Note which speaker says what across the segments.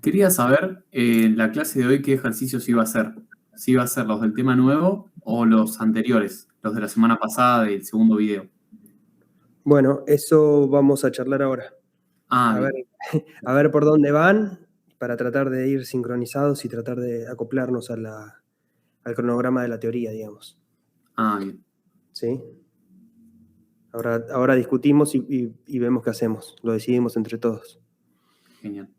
Speaker 1: Quería saber en la clase de hoy qué ejercicios iba a hacer. Si iba a hacer los del tema nuevo o los anteriores, los de la semana pasada del segundo video.
Speaker 2: Bueno, eso vamos a charlar ahora.
Speaker 1: Ah,
Speaker 2: A ver,
Speaker 1: bien.
Speaker 2: a ver por dónde van para tratar de ir sincronizados y tratar de acoplarnos al cronograma de la teoría, digamos.
Speaker 1: Ah, bien.
Speaker 2: ¿Sí? Ahora discutimos y vemos qué hacemos. Lo decidimos entre todos.
Speaker 1: Genial.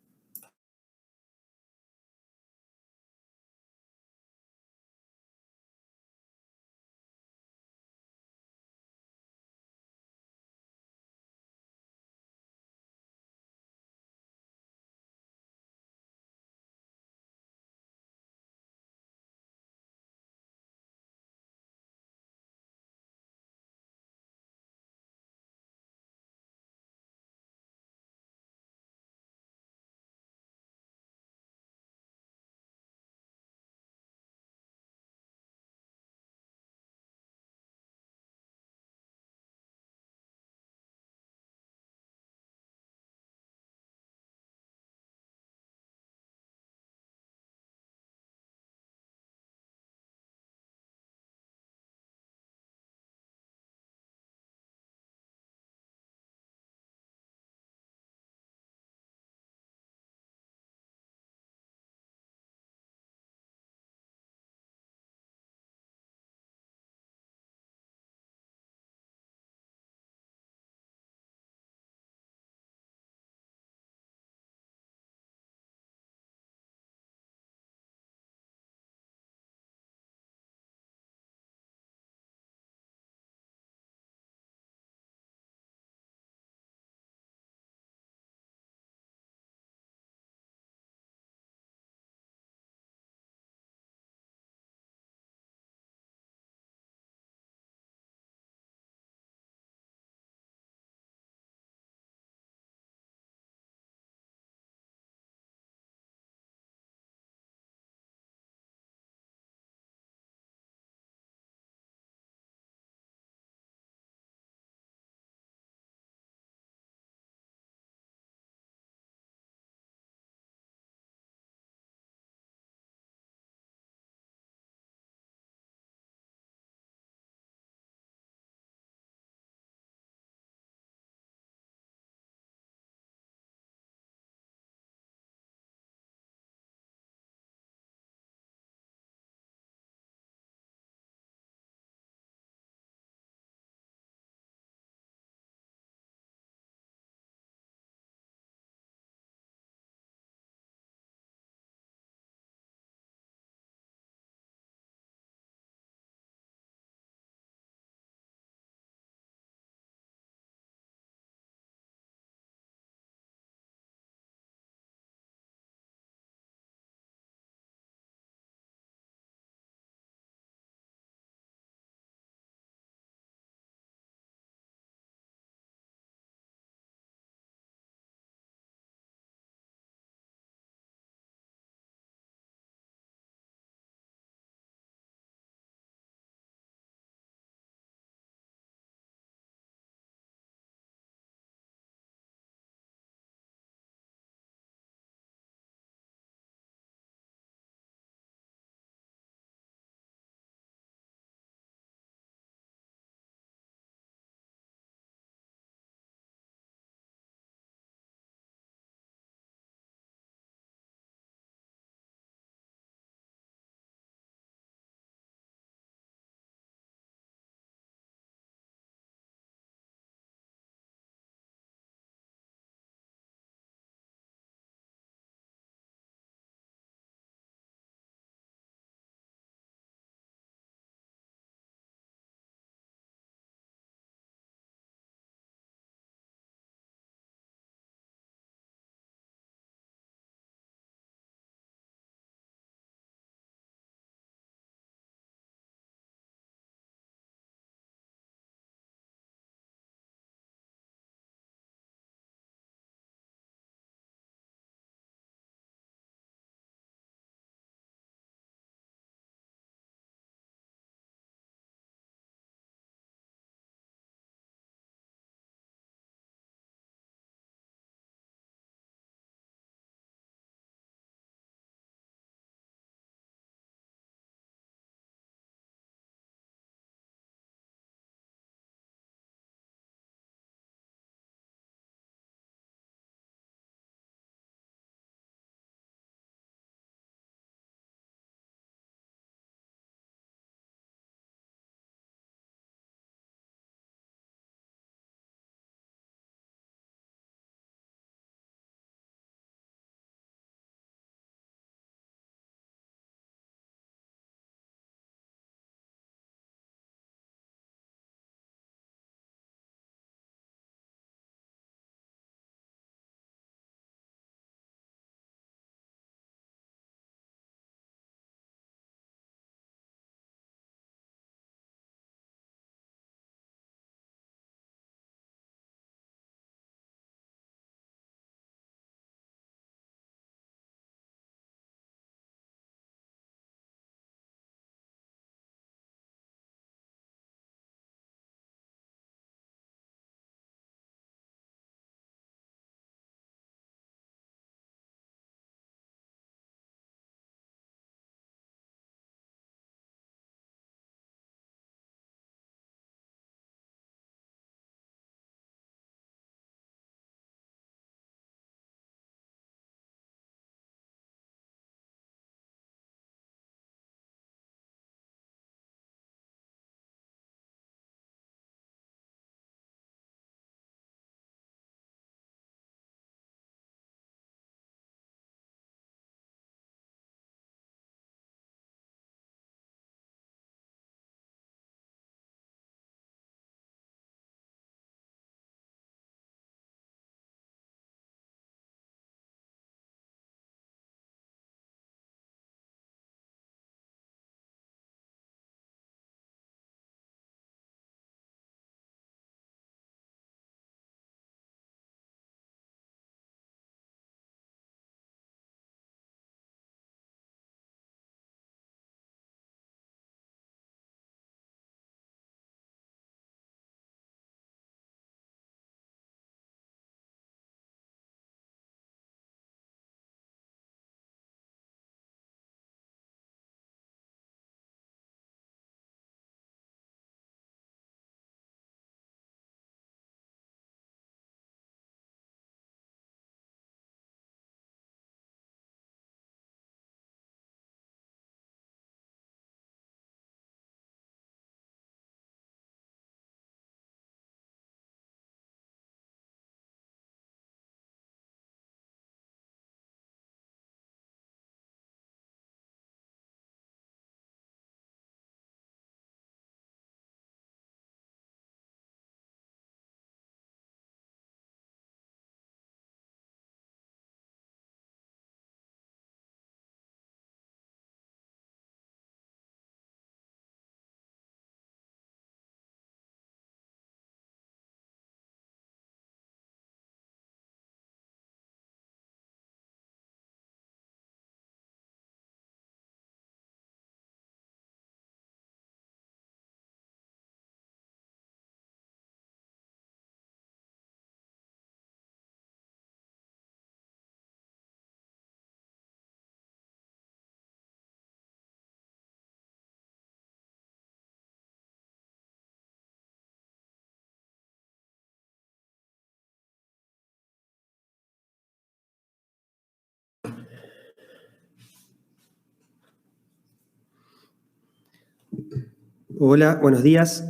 Speaker 2: Hola, buenos días.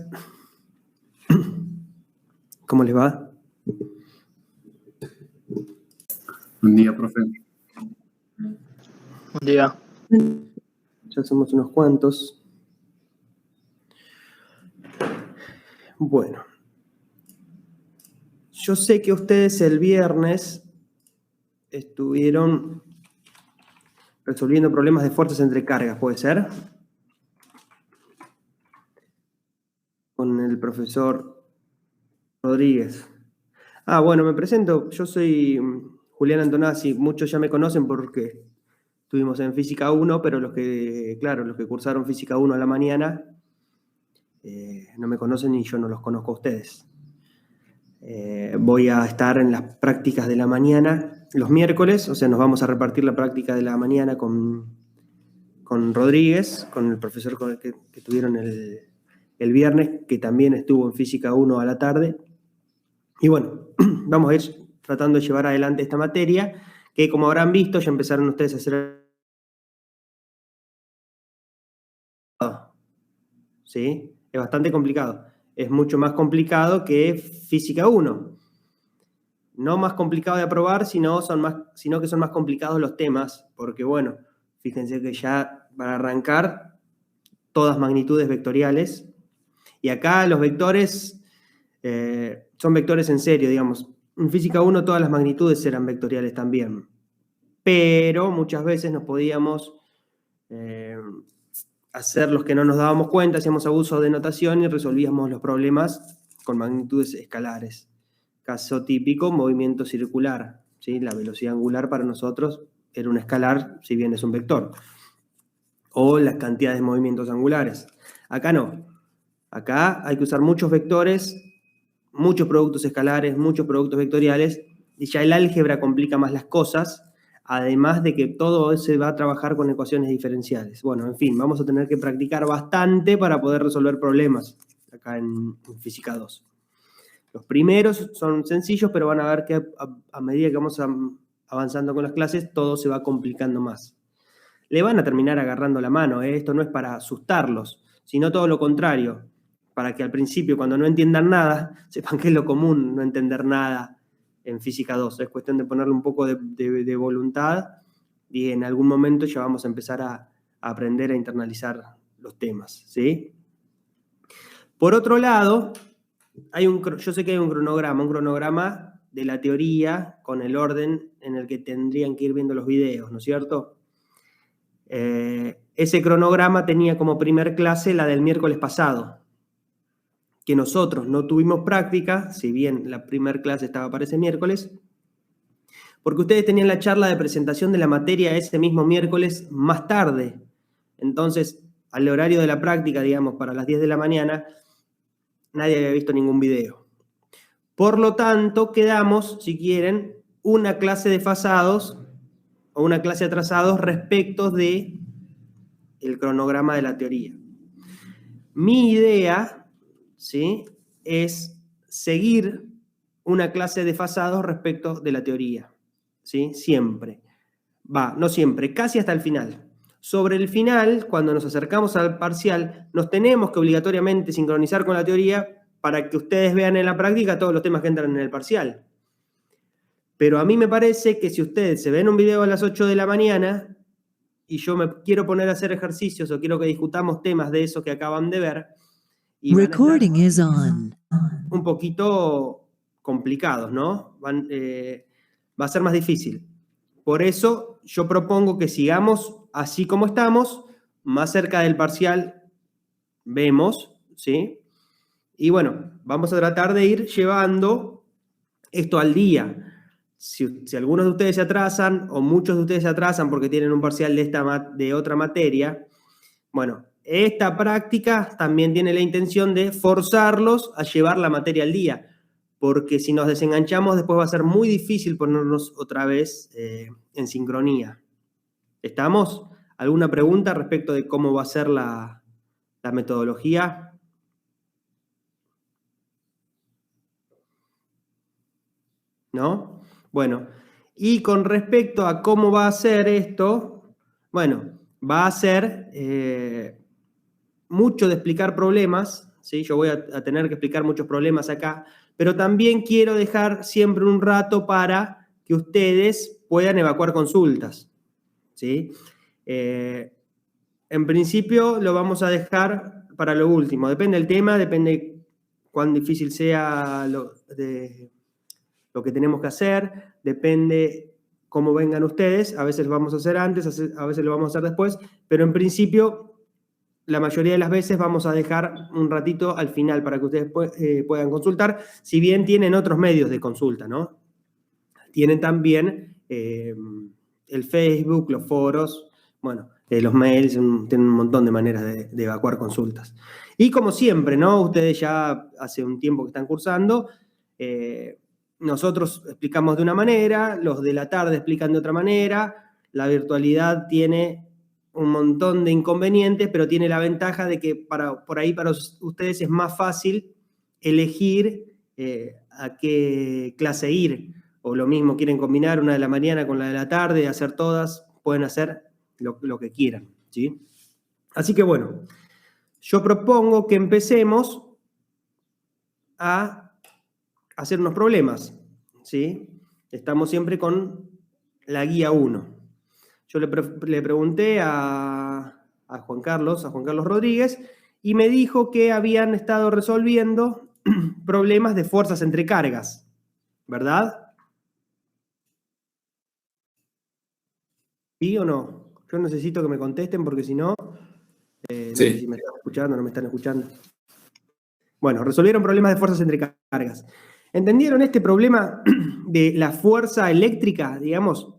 Speaker 2: ¿Cómo les va?
Speaker 1: Buen día, profe.
Speaker 3: Buen día.
Speaker 2: Ya somos unos cuantos. Bueno. Yo sé que ustedes el viernes estuvieron resolviendo problemas de fuerzas entre cargas, ¿puede ser? Con el profesor Rodríguez. Bueno, me presento. Yo soy Julián Antonazzi. Muchos ya me conocen porque estuvimos en Física 1, pero los que cursaron Física 1 a la mañana no me conocen y yo no los conozco a ustedes. Voy a estar en las prácticas de la mañana los miércoles, o sea, nos vamos a repartir la práctica de la mañana con Rodríguez, con el profesor con el que tuvieron el viernes, que también estuvo en Física 1 a la tarde. Y bueno, vamos a ir tratando de llevar adelante esta materia, que como habrán visto, ya empezaron ustedes a hacer... ¿Sí? Es bastante complicado. Es mucho más complicado que Física 1. No más complicado de aprobar, sino que son más complicados los temas, porque bueno, fíjense que ya para arrancar, todas magnitudes vectoriales, y acá los vectores son vectores en serio, digamos. En Física 1 todas las magnitudes eran vectoriales también, pero muchas veces nos podíamos hacer los que no nos dábamos cuenta, hacíamos abuso de notación y resolvíamos los problemas con magnitudes escalares. Caso típico, movimiento circular, ¿sí? La velocidad angular para nosotros era un escalar, si bien es un vector. O las cantidades de movimientos angulares. Acá no. Acá hay que usar muchos vectores, muchos productos escalares, muchos productos vectoriales, y ya el álgebra complica más las cosas, además de que todo se va a trabajar con ecuaciones diferenciales. Bueno, en fin, vamos a tener que practicar bastante para poder resolver problemas acá en Física 2. Los primeros son sencillos, pero van a ver que a medida que vamos avanzando con las clases, todo se va complicando más. Le van a terminar agarrando la mano, ¿eh? Esto no es para asustarlos, sino todo lo contrario, para que al principio, cuando no entiendan nada, sepan que es lo común no entender nada en Física 2. Es cuestión de ponerle un poco de voluntad y en algún momento ya vamos a empezar a aprender a internalizar los temas, ¿sí? Por otro lado, yo sé que hay un cronograma de la teoría con el orden en el que tendrían que ir viendo los videos, ¿no es cierto? Ese cronograma tenía como primer clase la del miércoles pasado, que nosotros no tuvimos práctica, si bien la primer clase estaba para ese miércoles, porque ustedes tenían la charla de presentación de la materia ese mismo miércoles más tarde. Entonces, al horario de la práctica, digamos, para las 10 de la mañana, nadie había visto ningún video. Por lo tanto, quedamos, si quieren, una clase de desfasados o una clase atrasados respecto de el cronograma de la teoría. Mi idea, ¿sí?, es seguir una clase de desfasados respecto de la teoría, ¿sí? Siempre. No siempre, casi hasta el final. Sobre el final, cuando nos acercamos al parcial, nos tenemos que obligatoriamente sincronizar con la teoría para que ustedes vean en la práctica todos los temas que entran en el parcial. Pero a mí me parece que si ustedes se ven un video a las 8 de la mañana y yo me quiero poner a hacer ejercicios o quiero que discutamos temas de eso que acaban de ver, y
Speaker 4: Recording is on.
Speaker 2: Un poquito complicados, ¿no? Va a ser más difícil. Por eso yo propongo que sigamos así como estamos, más cerca del parcial vemos, ¿sí? Y bueno, vamos a tratar de ir llevando esto al día. Si algunos de ustedes se atrasan o muchos de ustedes se atrasan porque tienen un parcial de otra materia, bueno, esta práctica también tiene la intención de forzarlos a llevar la materia al día, porque si nos desenganchamos después va a ser muy difícil ponernos otra vez en sincronía. ¿Estamos? ¿Alguna pregunta respecto de cómo va a ser la metodología? ¿No? Bueno, y con respecto a cómo va a ser esto, bueno, va a ser mucho de explicar problemas, ¿sí? Yo voy a tener que explicar muchos problemas acá, pero también quiero dejar siempre un rato para que ustedes puedan evacuar consultas, ¿sí? En principio lo vamos a dejar para lo último. Depende del tema, depende cuán difícil sea lo que tenemos que hacer, depende cómo vengan ustedes. A veces lo vamos a hacer antes, a veces lo vamos a hacer después, pero en principio la mayoría de las veces vamos a dejar un ratito al final para que ustedes puedan consultar, si bien tienen otros medios de consulta, ¿no? Tienen también el Facebook, los foros, bueno, los mails, tienen un montón de maneras de evacuar consultas. Y como siempre, ¿no? Ustedes ya hace un tiempo que están cursando, nosotros explicamos de una manera, los de la tarde explican de otra manera, la virtualidad tiene un montón de inconvenientes, pero tiene la ventaja de que por ahí para ustedes es más fácil elegir a qué clase ir. O lo mismo, quieren combinar una de la mañana con la de la tarde, hacer todas, pueden hacer lo que quieran, ¿sí? Así que bueno, yo propongo que empecemos a hacer unos problemas, ¿sí? Estamos siempre con la guía 1. Yo le pregunté a Juan Carlos Rodríguez, y me dijo que habían estado resolviendo problemas de fuerzas entre cargas, ¿verdad? ¿Sí o no? Yo necesito que me contesten porque si no, no sé si me están escuchando o no me están escuchando. Bueno, resolvieron problemas de fuerzas entre cargas. ¿Entendieron este problema de la fuerza eléctrica, digamos?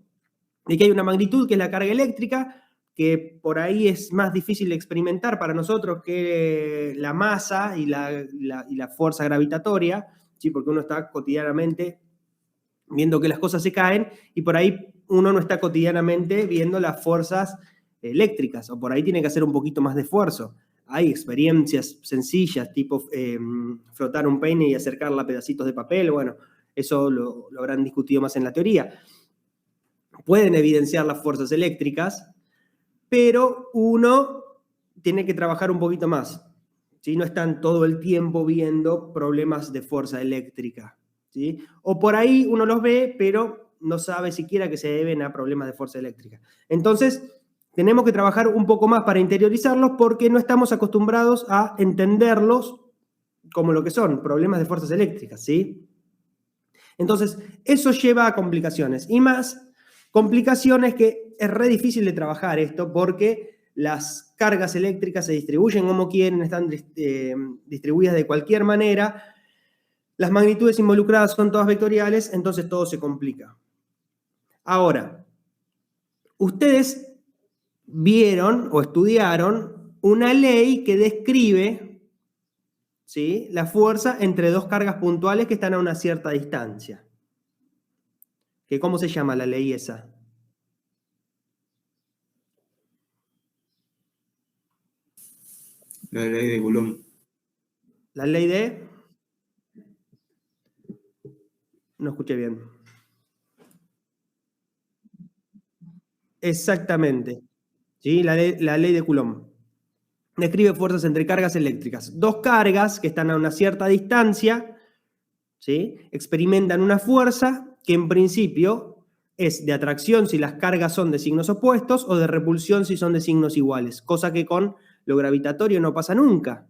Speaker 2: De que hay una magnitud que es la carga eléctrica, que por ahí es más difícil de experimentar para nosotros que la masa y la fuerza gravitatoria, ¿sí? Porque uno está cotidianamente viendo que las cosas se caen y por ahí uno no está cotidianamente viendo las fuerzas eléctricas, o por ahí tiene que hacer un poquito más de esfuerzo. Hay experiencias sencillas, tipo frotar un peine y acercarla a pedacitos de papel, bueno, eso lo habrán discutido más en la teoría. Pueden evidenciar las fuerzas eléctricas, pero uno tiene que trabajar un poquito más, ¿sí? No están todo el tiempo viendo problemas de fuerza eléctrica, ¿sí? O por ahí uno los ve, pero no sabe siquiera que se deben a problemas de fuerza eléctrica. Entonces, tenemos que trabajar un poco más para interiorizarlos porque no estamos acostumbrados a entenderlos como lo que son, problemas de fuerzas eléctricas, ¿sí? Entonces, eso lleva a complicaciones, y más complicaciones que es re difícil de trabajar esto porque las cargas eléctricas se distribuyen como quieren, están distribuidas de cualquier manera, las magnitudes involucradas son todas vectoriales, entonces todo se complica. Ahora, ustedes vieron o estudiaron una ley que describe, ¿sí?, la fuerza entre dos cargas puntuales que están a una cierta distancia. ¿Cómo se llama la ley esa?
Speaker 4: La ley de Coulomb.
Speaker 2: La ley de... No escuché bien. Exactamente. ¿Sí? La ley de Coulomb. Describe fuerzas entre cargas eléctricas. Dos cargas que están a una cierta distancia, ¿sí?, experimentan una fuerza que en principio es de atracción si las cargas son de signos opuestos o de repulsión si son de signos iguales, cosa que con lo gravitatorio no pasa nunca,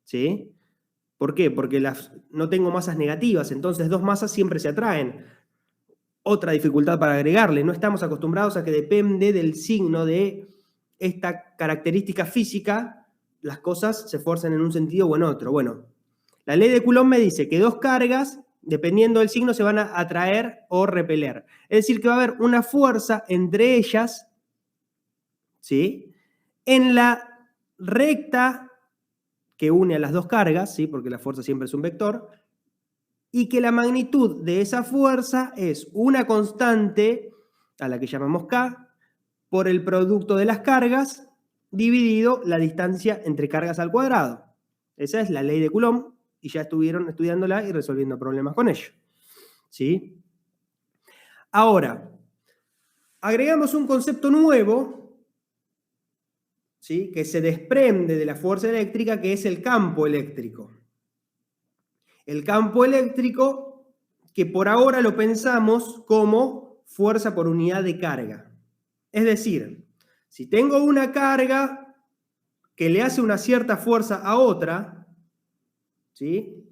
Speaker 2: ¿sí? ¿Por qué? Porque no tengo masas negativas, entonces dos masas siempre se atraen. Otra dificultad para agregarle, no estamos acostumbrados a que depende del signo de esta característica física, las cosas se fuerzan en un sentido o en otro. Bueno, la ley de Coulomb me dice que dos cargas, dependiendo del signo, se van a atraer o repeler. Es decir, que va a haber una fuerza entre ellas, ¿sí?, en la recta que une a las dos cargas, ¿sí?, porque la fuerza siempre es un vector, y que la magnitud de esa fuerza es una constante, a la que llamamos K, por el producto de las cargas, dividido la distancia entre cargas al cuadrado. Esa es la ley de Coulomb, y ya estuvieron estudiándola y resolviendo problemas con ello, ¿sí? Ahora, agregamos un concepto nuevo, ¿sí?, que se desprende de la fuerza eléctrica, que es el campo eléctrico. El campo eléctrico, que por ahora lo pensamos como fuerza por unidad de carga. Es decir, si tengo una carga que le hace una cierta fuerza a otra, ¿sí?,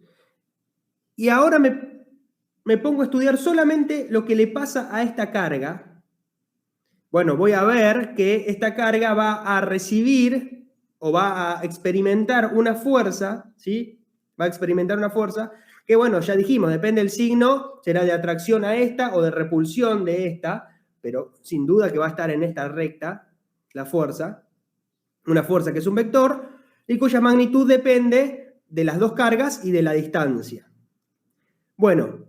Speaker 2: y ahora me pongo a estudiar solamente lo que le pasa a esta carga, bueno, voy a ver que esta carga va a recibir o va a experimentar una fuerza, ¿sí? Va a experimentar una fuerza que, bueno, ya dijimos, depende del signo, será de atracción a esta o de repulsión de esta, pero sin duda que va a estar en esta recta la fuerza, una fuerza que es un vector y cuya magnitud depende de las dos cargas y de la distancia. Bueno,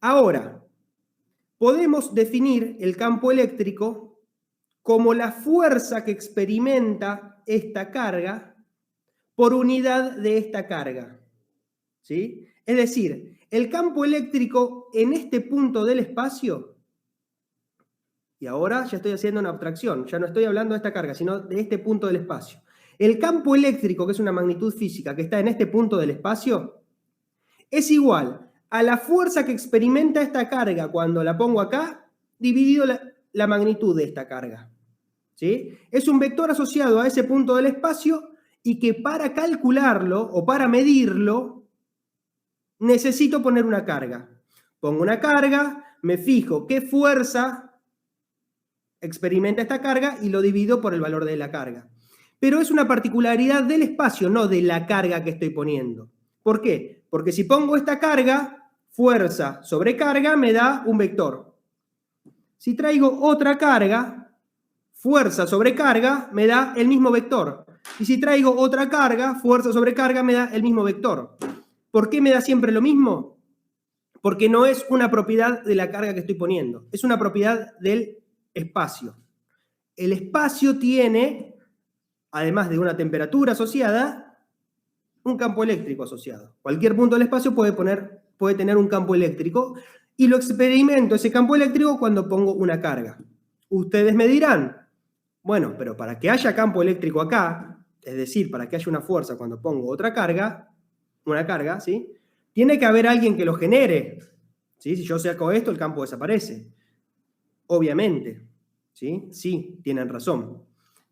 Speaker 2: ahora, podemos definir el campo eléctrico como la fuerza que experimenta esta carga por unidad de esta carga, ¿sí? Es decir, el campo eléctrico en este punto del espacio, y ahora ya estoy haciendo una abstracción, ya no estoy hablando de esta carga, sino de este punto del espacio. El campo eléctrico, que es una magnitud física que está en este punto del espacio, es igual a la fuerza que experimenta esta carga cuando la pongo acá, dividido la magnitud de esta carga, ¿sí? Es un vector asociado a ese punto del espacio y que para calcularlo o para medirlo necesito poner una carga. Pongo una carga, me fijo qué fuerza experimenta esta carga y lo divido por el valor de la carga. Pero es una particularidad del espacio, no de la carga que estoy poniendo. ¿Por qué? Porque si pongo esta carga, fuerza sobre carga me da un vector. Si traigo otra carga, fuerza sobre carga me da el mismo vector. Y si traigo otra carga, fuerza sobre carga me da el mismo vector. ¿Por qué me da siempre lo mismo? Porque no es una propiedad de la carga que estoy poniendo, es una propiedad del espacio. El espacio tiene, además de una temperatura asociada, un campo eléctrico asociado. Cualquier punto del espacio puede tener un campo eléctrico y lo experimento ese campo eléctrico cuando pongo una carga. Ustedes me dirán, bueno, pero para que haya campo eléctrico acá, es decir, para que haya una fuerza cuando pongo otra carga, una carga, ¿sí?, tiene que haber alguien que lo genere, ¿sí? Si yo saco esto, el campo desaparece. Obviamente, ¿sí? Sí, tienen razón.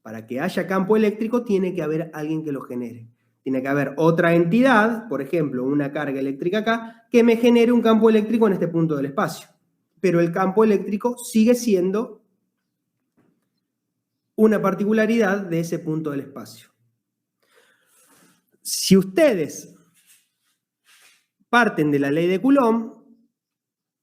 Speaker 2: Para que haya campo eléctrico tiene que haber alguien que lo genere. Tiene que haber otra entidad, por ejemplo, una carga eléctrica acá, que me genere un campo eléctrico en este punto del espacio. Pero el campo eléctrico sigue siendo una particularidad de ese punto del espacio. Si ustedes parten de la ley de Coulomb,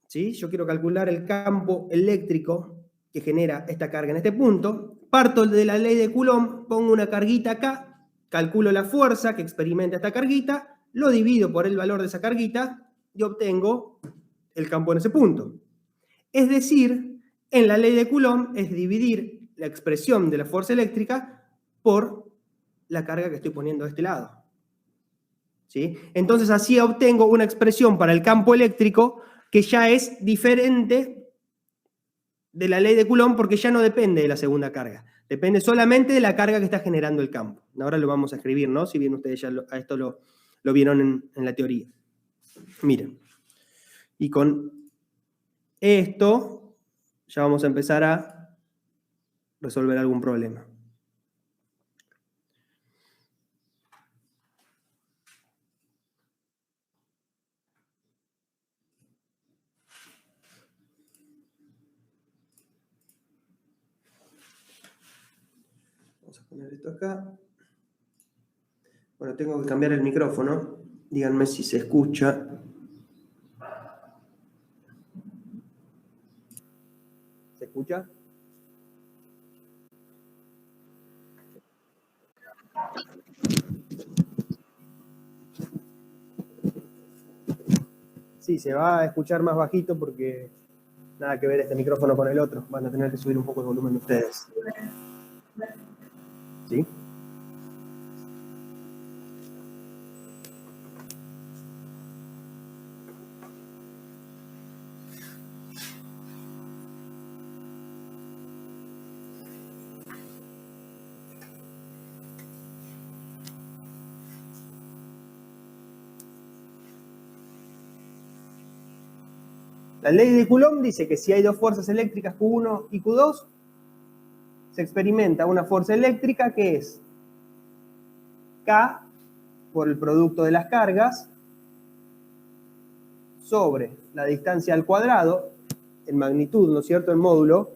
Speaker 2: ¿sí?, yo quiero calcular el campo eléctrico que genera esta carga en este punto, parto de la ley de Coulomb, pongo una carguita acá, calculo la fuerza que experimenta esta carguita, lo divido por el valor de esa carguita y obtengo el campo en ese punto. Es decir, en la ley de Coulomb es dividir la expresión de la fuerza eléctrica por la carga que estoy poniendo de este lado, ¿sí? Entonces así obtengo una expresión para el campo eléctrico que ya es diferente de la ley de Coulomb porque ya no depende de la segunda carga. Depende solamente de la carga que está generando el campo. Ahora lo vamos a escribir, ¿no? Si bien ustedes ya a esto lo vieron en la teoría. Miren. Y con esto ya vamos a empezar a resolver algún problema. Vamos a poner esto acá. Bueno, tengo que cambiar el micrófono. Díganme si se escucha. ¿Se escucha? Sí, se va a escuchar más bajito porque nada que ver este micrófono con el otro. Van a tener que subir un poco el volumen de ustedes. ¿Sí? La ley de Coulomb dice que si hay dos fuerzas eléctricas Q1 y Q2, se experimenta una fuerza eléctrica que es K por el producto de las cargas sobre la distancia al cuadrado, en magnitud, ¿no es cierto?, en módulo.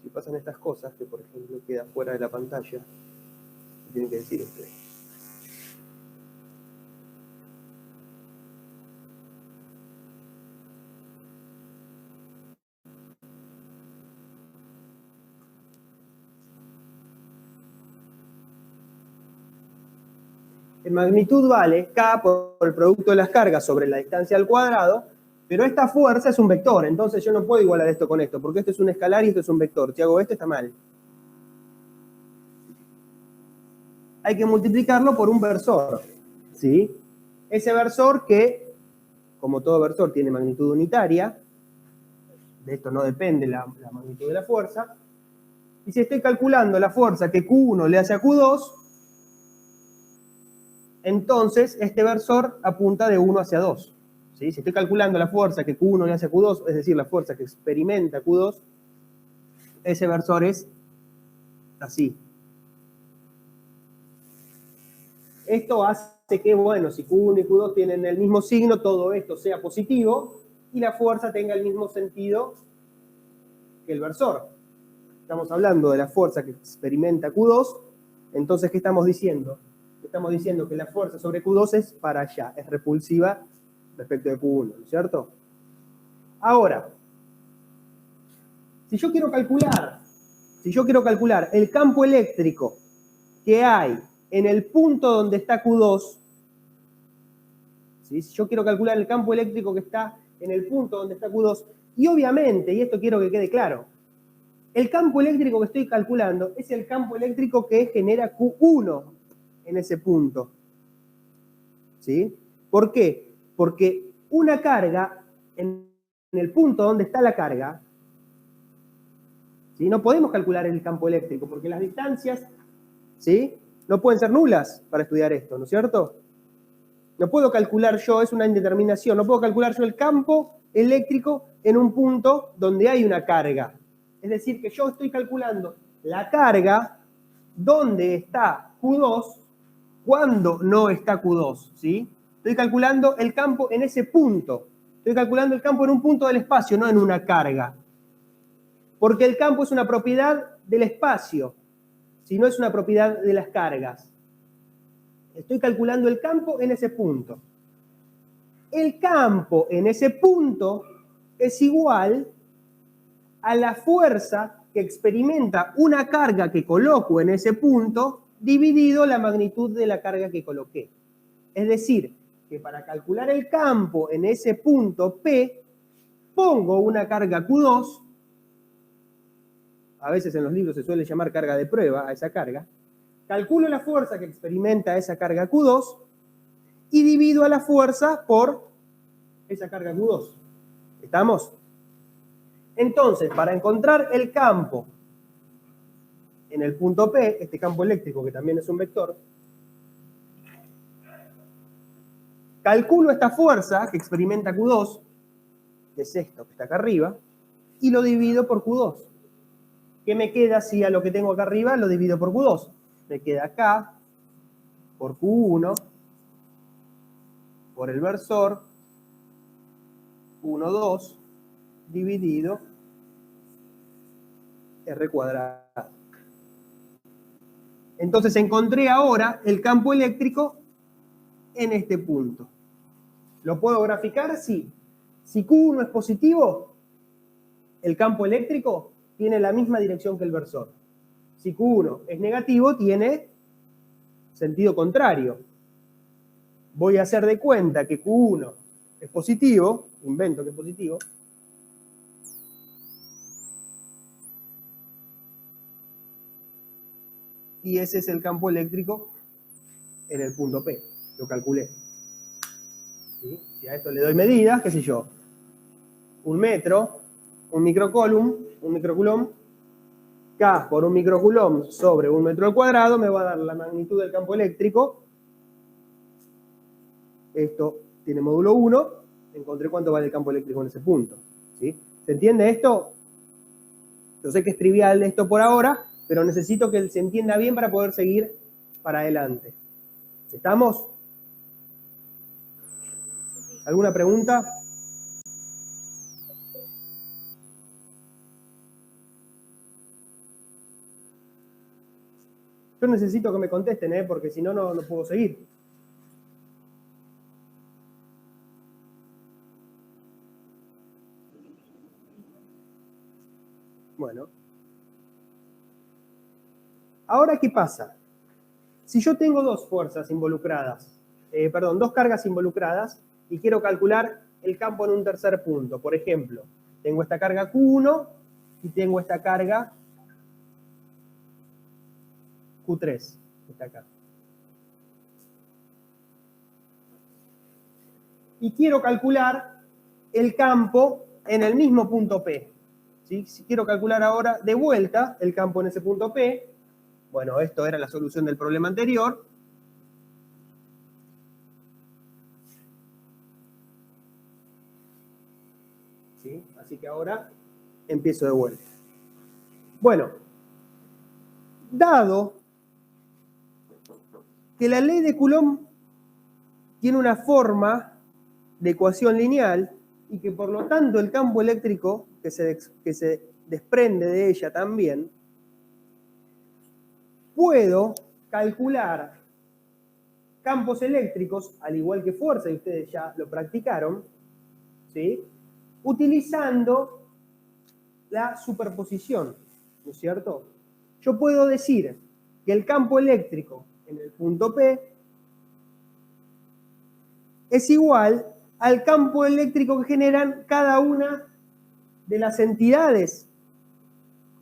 Speaker 2: Si pasan estas cosas, que por ejemplo queda fuera de la pantalla, tienen que decir ustedes. En magnitud vale K por el producto de las cargas sobre la distancia al cuadrado, pero esta fuerza es un vector, entonces yo no puedo igualar esto con esto, porque esto es un escalar y esto es un vector. Si hago esto está mal. Hay que multiplicarlo por un versor, ¿sí? Ese versor que, como todo versor, tiene magnitud unitaria, de esto no depende la magnitud de la fuerza, y si estoy calculando la fuerza que Q1 le hace a Q2, entonces este versor apunta de 1 hacia 2. ¿Sí? Si estoy calculando la fuerza que Q1 le hace a Q2, es decir, la fuerza que experimenta Q2, ese versor es así. Esto hace que, bueno, si Q1 y Q2 tienen el mismo signo, todo esto sea positivo y la fuerza tenga el mismo sentido que el versor. Estamos hablando de la fuerza que experimenta Q2, entonces, ¿qué estamos diciendo? Estamos diciendo que la fuerza sobre Q2 es para allá, es repulsiva respecto de Q1, ¿no es cierto? Ahora, si yo quiero calcular el campo eléctrico que hay en el punto donde está Q2, ¿sí? Si yo quiero calcular el campo eléctrico que está en el punto donde está Q2, y obviamente, y esto quiero que quede claro, el campo eléctrico que estoy calculando es el campo eléctrico que genera Q1 en ese punto. ¿Sí? ¿Por qué? Porque una carga en el punto donde está la carga, ¿sí? No podemos calcular el campo eléctrico porque las distancias, ¿sí?, no pueden ser nulas para estudiar esto, ¿no es cierto? No puedo calcular yo, es una indeterminación, no puedo calcular yo el campo eléctrico en un punto donde hay una carga. Es decir, que yo estoy calculando la carga donde está Q2 cuando no está Q2, ¿sí? Estoy calculando el campo en ese punto. Estoy calculando el campo en un punto del espacio, no en una carga. Porque el campo es una propiedad del espacio, si no es una propiedad de las cargas. Estoy calculando el campo en ese punto. El campo en ese punto es igual a la fuerza que experimenta una carga que coloco en ese punto dividido la magnitud de la carga que coloqué. Es decir, que para calcular el campo en ese punto P, pongo una carga Q2, a veces en los libros se suele llamar carga de prueba a esa carga, calculo la fuerza que experimenta esa carga Q2 y divido a la fuerza por esa carga Q2. ¿Estamos? Entonces, para encontrar el campo en el punto P, este campo eléctrico que también es un vector, calculo esta fuerza que experimenta Q2, que es esto que está acá arriba, y lo divido por Q2. ¿Qué me queda si a lo que tengo acá arriba lo divido por Q2? Me queda acá por Q1 por el versor 1, 2 dividido R cuadrado. Entonces encontré ahora el campo eléctrico en este punto. ¿Lo puedo graficar? Sí. Si Q1 es positivo, el campo eléctrico tiene la misma dirección que el versor. Si Q1 es negativo, tiene sentido contrario. Voy a hacer de cuenta que Q1 es positivo, invento que es positivo, y ese es el campo eléctrico en el punto P. Lo calculé. ¿Sí? Si a esto le doy medidas, qué sé yo, 1 metro, un microcoulomb, K por 1 microcoulomb sobre 1 metro al cuadrado me va a dar la magnitud del campo eléctrico Esto tiene módulo 1, encontré cuánto vale el campo eléctrico en ese punto. ¿Sí? ¿Se entiende esto? Yo sé que es trivial esto por ahora, pero necesito que se entienda bien para poder seguir para adelante. ¿Estamos? ¿Alguna pregunta? Yo necesito que me contesten, porque si no, no puedo seguir. Bueno. Ahora, ¿qué pasa? Si yo tengo dos fuerzas involucradas, dos cargas involucradas, y quiero calcular el campo en un tercer punto, por ejemplo, tengo esta carga Q1 y tengo esta carga Q3, está acá. Y quiero calcular el campo en el mismo punto P. ¿Sí? Si quiero calcular ahora de vuelta el campo en ese punto P, bueno, esto era la solución del problema anterior. ¿Sí? Así que ahora empiezo de vuelta. Bueno, dado que la ley de Coulomb tiene una forma de ecuación lineal y que por lo tanto el campo eléctrico que se desprende de ella también, puedo calcular campos eléctricos, al igual que fuerza, y ustedes ya lo practicaron, ¿sí? Utilizando la superposición, ¿no es cierto? Yo puedo decir que el campo eléctrico en el punto P es igual al campo eléctrico que generan cada una de las entidades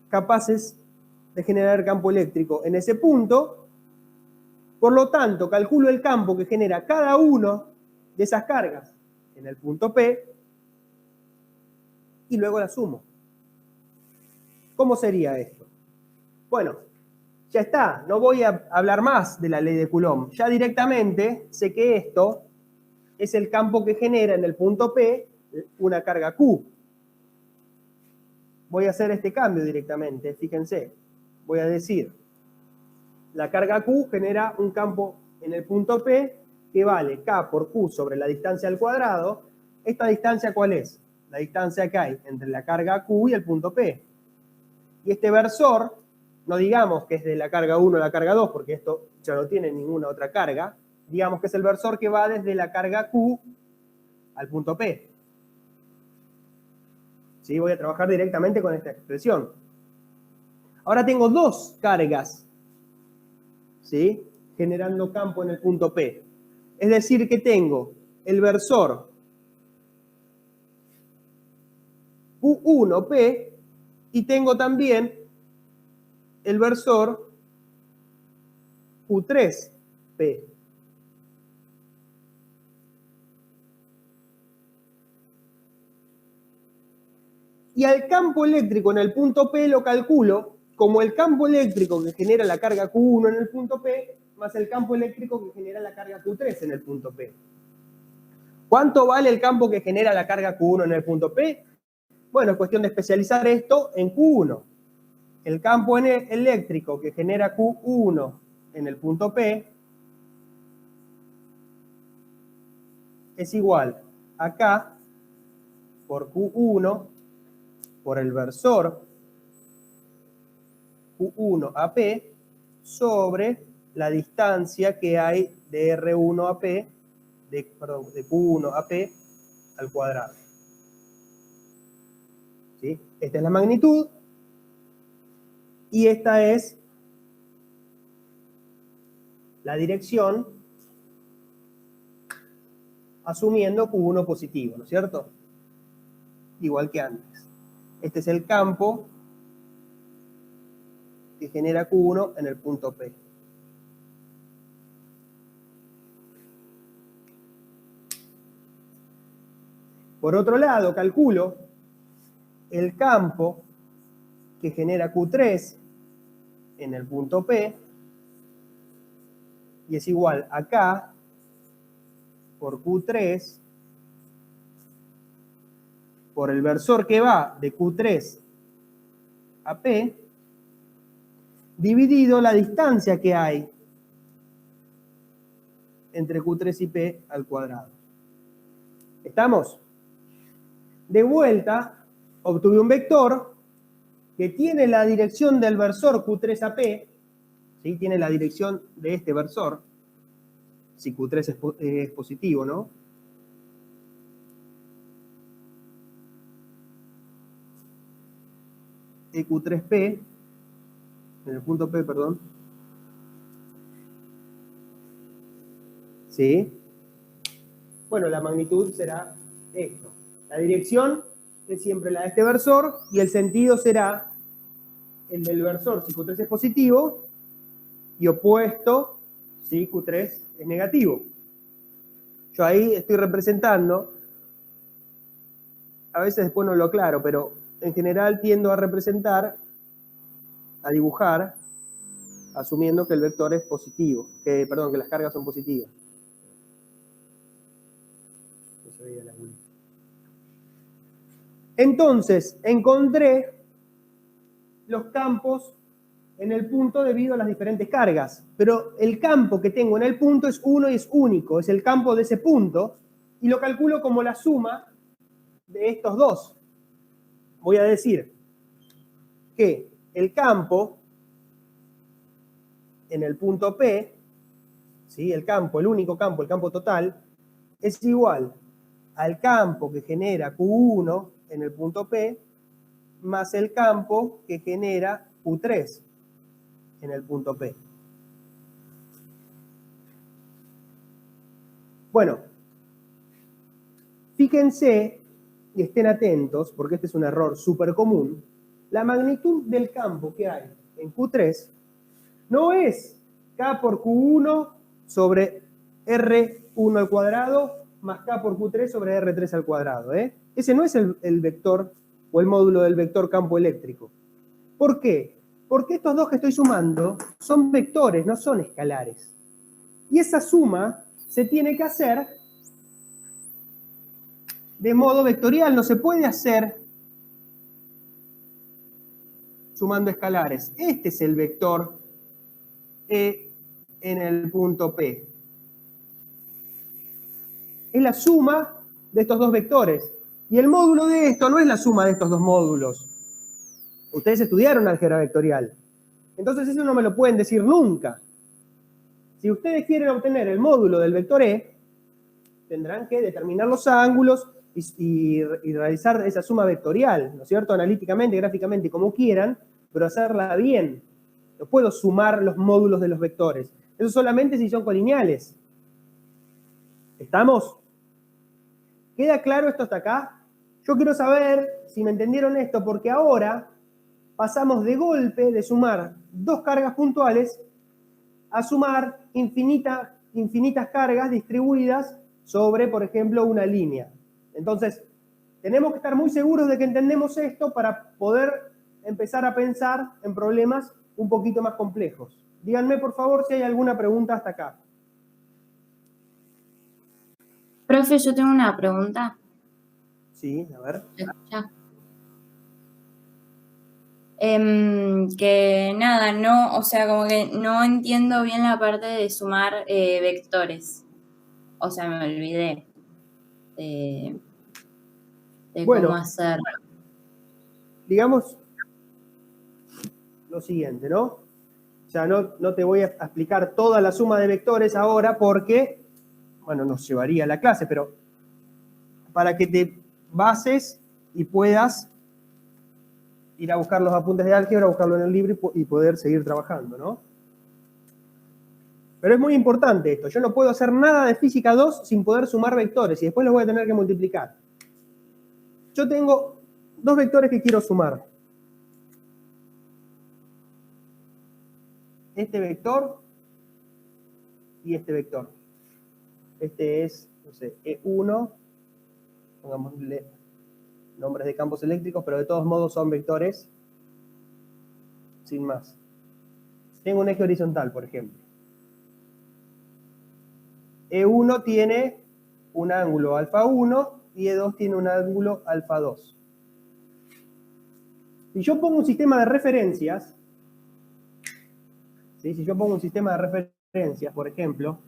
Speaker 2: capaces de generar campo eléctrico en ese punto. Por lo tanto, calculo el campo que genera cada uno de esas cargas en el punto P y luego la sumo. ¿Cómo sería esto? Bueno, ya está, no voy a hablar más de la ley de Coulomb. Ya directamente sé que esto es el campo que genera en el punto P una carga Q. Voy a hacer este cambio directamente, fíjense. Voy a decir, la carga Q genera un campo en el punto P que vale K por Q sobre la distancia al cuadrado. ¿Esta distancia cuál es? La distancia que hay entre la carga Q y el punto P. Y este versor, no digamos que es de la carga 1 a la carga 2, porque esto ya no tiene ninguna otra carga. Digamos que es el versor que va desde la carga Q al punto P. ¿Sí? Voy a trabajar directamente con esta expresión. Ahora tengo dos cargas, ¿sí?, generando campo en el punto P. Es decir, que tengo el versor Q1P y tengo también el versor Q3P. Y al campo eléctrico en el punto P lo calculo como el campo eléctrico que genera la carga Q1 en el punto P más el campo eléctrico que genera la carga Q3 en el punto P. ¿Cuánto vale el campo que genera la carga Q1 en el punto P? Bueno, es cuestión de especializar esto en Q1. El campo eléctrico que genera Q1 en el punto P es igual a K por Q1 por el versor Q1 a P sobre la distancia que hay de R1 a P, de Q1 a P al cuadrado. ¿Sí? Esta es la magnitud y esta es la dirección asumiendo Q1 positivo, ¿no es cierto? Igual que antes. Este es el campo que genera Q1 en el punto P. Por otro lado, calculo el campo que genera Q3 en el punto P y es igual a K por Q3 por el versor que va de Q3 a P, dividido la distancia que hay entre Q3 y P al cuadrado. ¿Estamos? De vuelta, obtuve un vector que tiene la dirección del versor Q3 a P, ¿sí? Tiene la dirección de este versor, si Q3 es positivo, ¿no? EQ3P, en el punto P, perdón. ¿Sí? Bueno, la magnitud será esto. La dirección es siempre la de este versor y el sentido será el del versor si Q3 es positivo y opuesto si Q3 es negativo. Yo ahí estoy representando, a veces después no lo aclaro, pero en general tiendo a representar, a dibujar, asumiendo que el vector es positivo, que las cargas son positivas. Entonces, encontré los campos en el punto debido a las diferentes cargas, pero el campo que tengo en el punto es uno y es único, es el campo de ese punto, y lo calculo como la suma de estos dos. Voy a decir que el campo en el punto P, ¿sí? El único campo, el campo total, es igual al campo que genera Q1 en el punto P más el campo que genera Q3 en el punto P. Bueno, fíjense y estén atentos, porque este es un error súper común, la magnitud del campo que hay en Q3 no es K por Q1 sobre R1 al cuadrado más K por Q3 sobre R3 al cuadrado. Ese no es el vector o el módulo del vector campo eléctrico. ¿Por qué? Porque estos dos que estoy sumando son vectores, no son escalares. Y esa suma se tiene que hacer de modo vectorial, no se puede hacer sumando escalares. Este es el vector E en el punto P. Es la suma de estos dos vectores. Y el módulo de esto no es la suma de estos dos módulos. Ustedes estudiaron álgebra vectorial. Entonces eso no me lo pueden decir nunca. Si ustedes quieren obtener el módulo del vector E, tendrán que determinar los ángulos y realizar esa suma vectorial, ¿no es cierto? Analíticamente, gráficamente, como quieran, pero hacerla bien. No puedo sumar los módulos de los vectores. Eso solamente si son colineales. ¿Estamos? ¿Queda claro esto hasta acá? Yo quiero saber si me entendieron esto, porque ahora pasamos de golpe de sumar dos cargas puntuales a sumar infinitas cargas distribuidas sobre, por ejemplo, una línea. Entonces, tenemos que estar muy seguros de que entendemos esto para poder empezar a pensar en problemas un poquito más complejos. Díganme, por favor, si hay alguna pregunta hasta acá.
Speaker 4: Profe, yo tengo una pregunta.
Speaker 2: Sí, a ver.
Speaker 4: ¿Me escucha? Que nada, no, o sea, como que no entiendo bien la parte de sumar vectores. O sea, me olvidé de
Speaker 2: Bueno,
Speaker 4: cómo hacerlo.
Speaker 2: Digamos lo siguiente, ¿no? O sea, no te voy a explicar toda la suma de vectores ahora porque, bueno, nos llevaría la clase, pero para que te bases y puedas ir a buscar los apuntes de álgebra, buscarlo en el libro y poder seguir trabajando, ¿no? Pero es muy importante esto. Yo no puedo hacer nada de física 2 sin poder sumar vectores y después los voy a tener que multiplicar. Yo tengo dos vectores que quiero sumar. Este vector y este vector. Este es, no sé, E1, pongámosle nombres de campos eléctricos, pero de todos modos son vectores sin más. Tengo un eje horizontal, por ejemplo. E1 tiene un ángulo alfa 1 y E2 tiene un ángulo alfa 2. Si yo pongo un sistema de referencias, ¿sí? Si yo pongo un sistema de referencias, por ejemplo,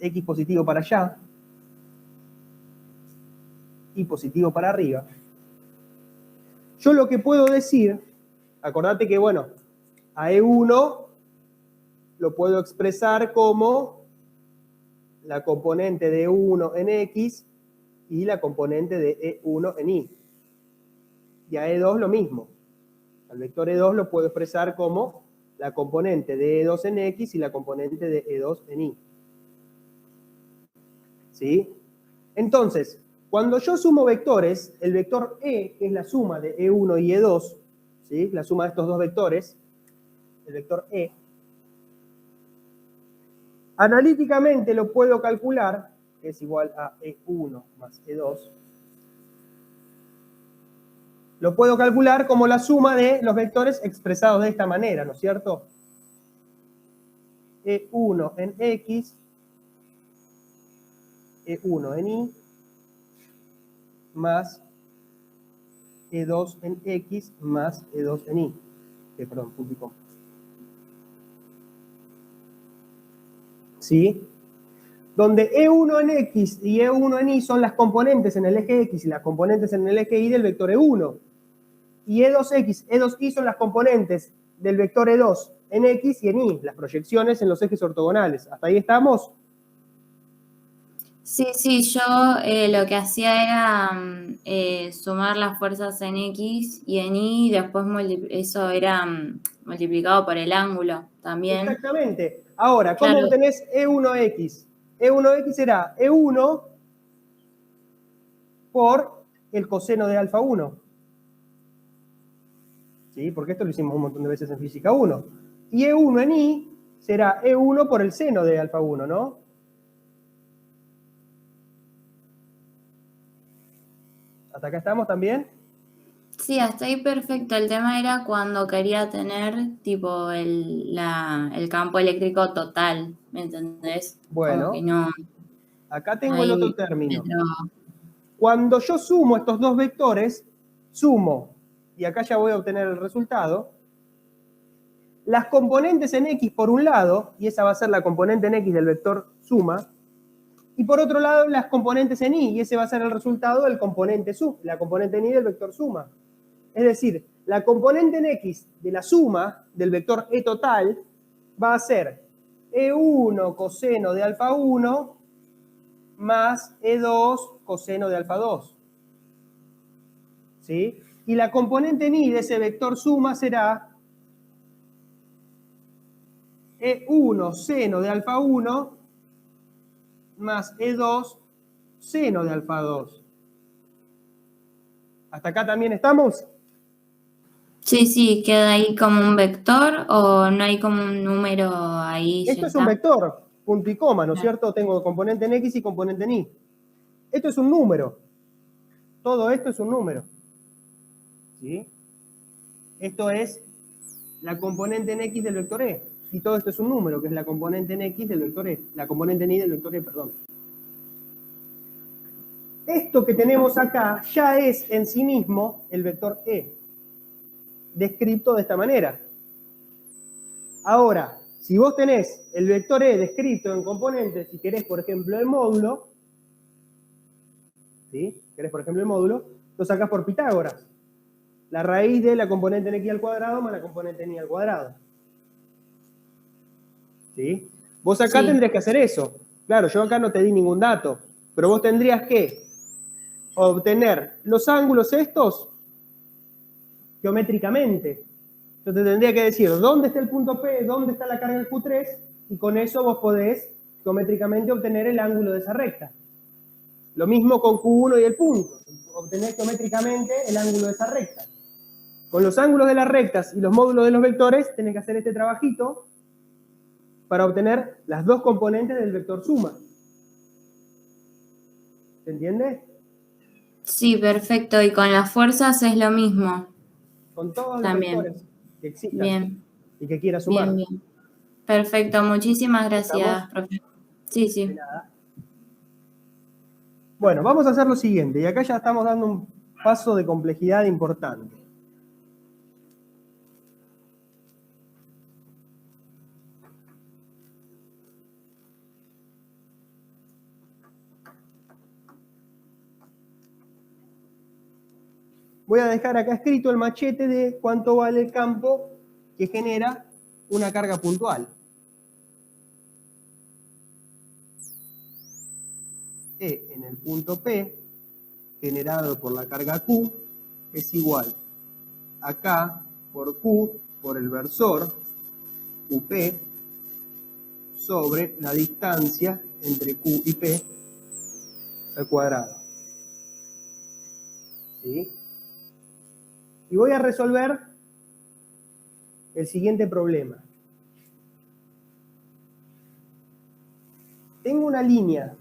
Speaker 2: X positivo para allá, Y positivo para arriba, yo lo que puedo decir, acordate que, bueno, a E1 lo puedo expresar como la componente de E1 en X y la componente de E1 en Y. Y a E2 lo mismo. Al vector E2 lo puedo expresar como la componente de E2 en X y la componente de E2 en Y. ¿Sí? Entonces, cuando yo sumo vectores, el vector E, que es la suma de E1 y E2, ¿sí? La suma de estos dos vectores, el vector E, analíticamente lo puedo calcular, que es igual a E1 más E2, lo puedo calcular como la suma de los vectores expresados de esta manera, ¿no es cierto? E1 en X, E1 en Y, más E2 en X más E2 en Y. Perdón, punto y coma. ¿Sí? Donde E1 en X y E1 en Y son las componentes en el eje X y las componentes en el eje Y del vector E1. Y E2X, E2Y son las componentes del vector E2 en X y en Y, las proyecciones en los ejes ortogonales. ¿Hasta ahí estamos?
Speaker 4: Sí, yo lo que hacía era sumar las fuerzas en X y en Y, y después eso era multiplicado por el ángulo también.
Speaker 2: Exactamente. Ahora, ¿cómo
Speaker 4: Claro.
Speaker 2: obtenés E1X? E1X será E1 por el coseno de alfa 1. ¿Sí? Porque esto lo hicimos un montón de veces en física 1. Y E1 en Y será E1 por el seno de alfa 1, ¿no? ¿Hasta acá estamos también?
Speaker 4: Sí, hasta ahí perfecto. El tema era cuando quería tener tipo el campo eléctrico total, ¿me entendés?
Speaker 2: Bueno,
Speaker 4: Como que no,
Speaker 2: acá tengo el
Speaker 4: ahí
Speaker 2: otro
Speaker 4: me
Speaker 2: término.
Speaker 4: trababa.
Speaker 2: Cuando yo sumo estos dos vectores, sumo, y acá ya voy a obtener el resultado, las componentes en X por un lado, y esa va a ser la componente en X del vector suma, y por otro lado las componentes en Y, y ese va a ser el resultado del componente suma, la componente en Y del vector suma. Es decir, la componente en X de la suma del vector E total va a ser E1 coseno de alfa 1 más E2 coseno de alfa 2. ¿Sí? Y la componente en Y de ese vector suma será E1 seno de alfa 1 más E2 seno de alfa 2. ¿Hasta acá también estamos?
Speaker 4: Sí, queda ahí como un vector o no hay como un número ahí,
Speaker 2: Esto
Speaker 4: ya
Speaker 2: es un
Speaker 4: está.
Speaker 2: vector, punto y coma, ¿no es
Speaker 4: Claro.
Speaker 2: cierto? Tengo componente en X y componente en Y. Esto es un número. Todo esto es un número. ¿Sí? Esto es la componente en X del vector E. Y todo esto es un número, que es la componente en X del vector E. La componente en Y del vector E, perdón. Esto que tenemos acá ya es en sí mismo el vector E, descrito de esta manera. Ahora, si vos tenés el vector E descrito en componentes, si querés, por ejemplo, el módulo, ¿sí? ¿Querés, por ejemplo, el módulo? Lo sacás por Pitágoras. La raíz de la componente en X al cuadrado más la componente en Y al cuadrado. ¿Sí? Vos acá
Speaker 4: Sí.
Speaker 2: tendrías que hacer eso. Claro, yo acá no te di ningún dato, pero vos tendrías que obtener los ángulos estos geométricamente. Yo te tendría que decir dónde está el punto P, dónde está la carga del Q3, y con eso vos podés geométricamente obtener el ángulo de esa recta. Lo mismo con Q1 y el punto. Obtener geométricamente el ángulo de esa recta. Con los ángulos de las rectas y los módulos de los vectores tenés que hacer este trabajito para obtener las dos componentes del vector suma. ¿Se entiende?
Speaker 4: Sí, perfecto. Y con las fuerzas es lo mismo.
Speaker 2: Con todos los
Speaker 4: También.
Speaker 2: vectores que existan
Speaker 4: Bien,
Speaker 2: y que quieras sumar.
Speaker 4: bien. Perfecto. Muchísimas gracias,
Speaker 2: ¿Estamos?
Speaker 4: profe. Sí.
Speaker 2: De nada. Bueno, vamos a hacer lo siguiente, y acá ya estamos dando un paso de complejidad importante. Voy a dejar acá escrito el machete de cuánto vale el campo que genera una carga puntual. E en el punto P, generado por la carga Q, es igual a K por Q por el versor, QP, sobre la distancia entre Q y P al cuadrado. ¿Sí? Y voy a resolver el siguiente problema. Tengo una línea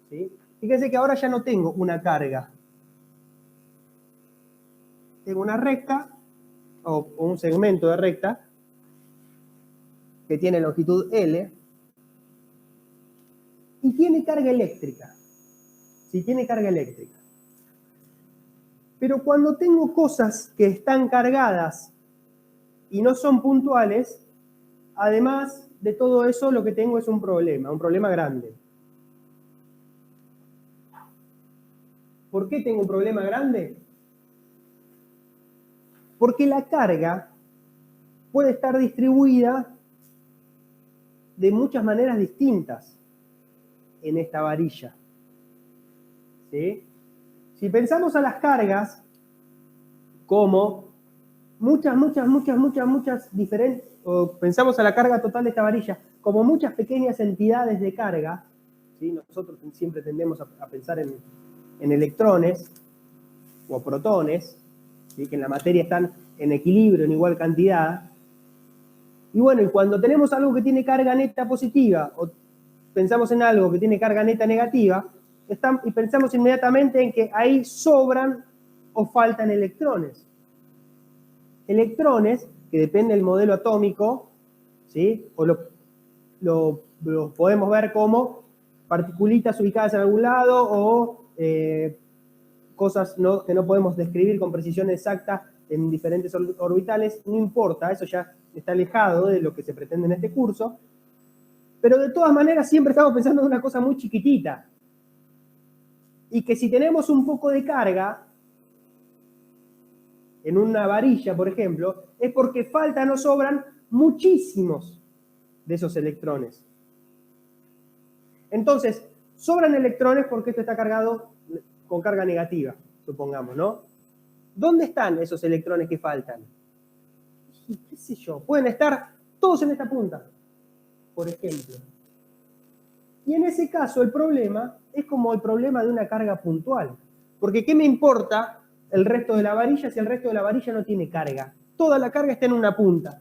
Speaker 2: ¿sí? Fíjense que ahora ya no tengo una carga. Tengo una recta o un segmento de recta que tiene longitud L y tiene carga eléctrica. Sí, tiene carga eléctrica. Pero cuando tengo cosas que están cargadas y no son puntuales, además de todo eso, lo que tengo es un problema grande. ¿Por qué tengo un problema grande? Porque la carga puede estar distribuida de muchas maneras distintas en esta varilla. ¿Sí? Si pensamos a las cargas como muchas diferentes, o pensamos a la carga total de esta varilla como muchas pequeñas entidades de carga, ¿sí? Nosotros siempre tendemos a pensar en electrones o protones, ¿sí? Que en la materia están en equilibrio, en igual cantidad. Y bueno, y cuando tenemos algo que tiene carga neta positiva, o pensamos en algo que tiene carga neta negativa, y pensamos inmediatamente en que ahí sobran o faltan electrones. Electrones, que depende del modelo atómico, ¿sí? O lo podemos ver como particulitas ubicadas en algún lado o cosas que no podemos describir con precisión exacta en diferentes orbitales, no importa, eso ya está alejado de lo que se pretende en este curso, pero de todas maneras siempre estamos pensando en una cosa muy chiquitita, y que si tenemos un poco de carga en una varilla, por ejemplo, es porque faltan o sobran muchísimos de esos electrones. Entonces, sobran electrones porque esto está cargado con carga negativa, supongamos, ¿no? ¿Dónde están esos electrones que faltan? Y qué sé yo, pueden estar todos en esta punta, por ejemplo. Y en ese caso el problema es como el problema de una carga puntual. Porque ¿qué me importa el resto de la varilla si el resto de la varilla no tiene carga? Toda la carga está en una punta.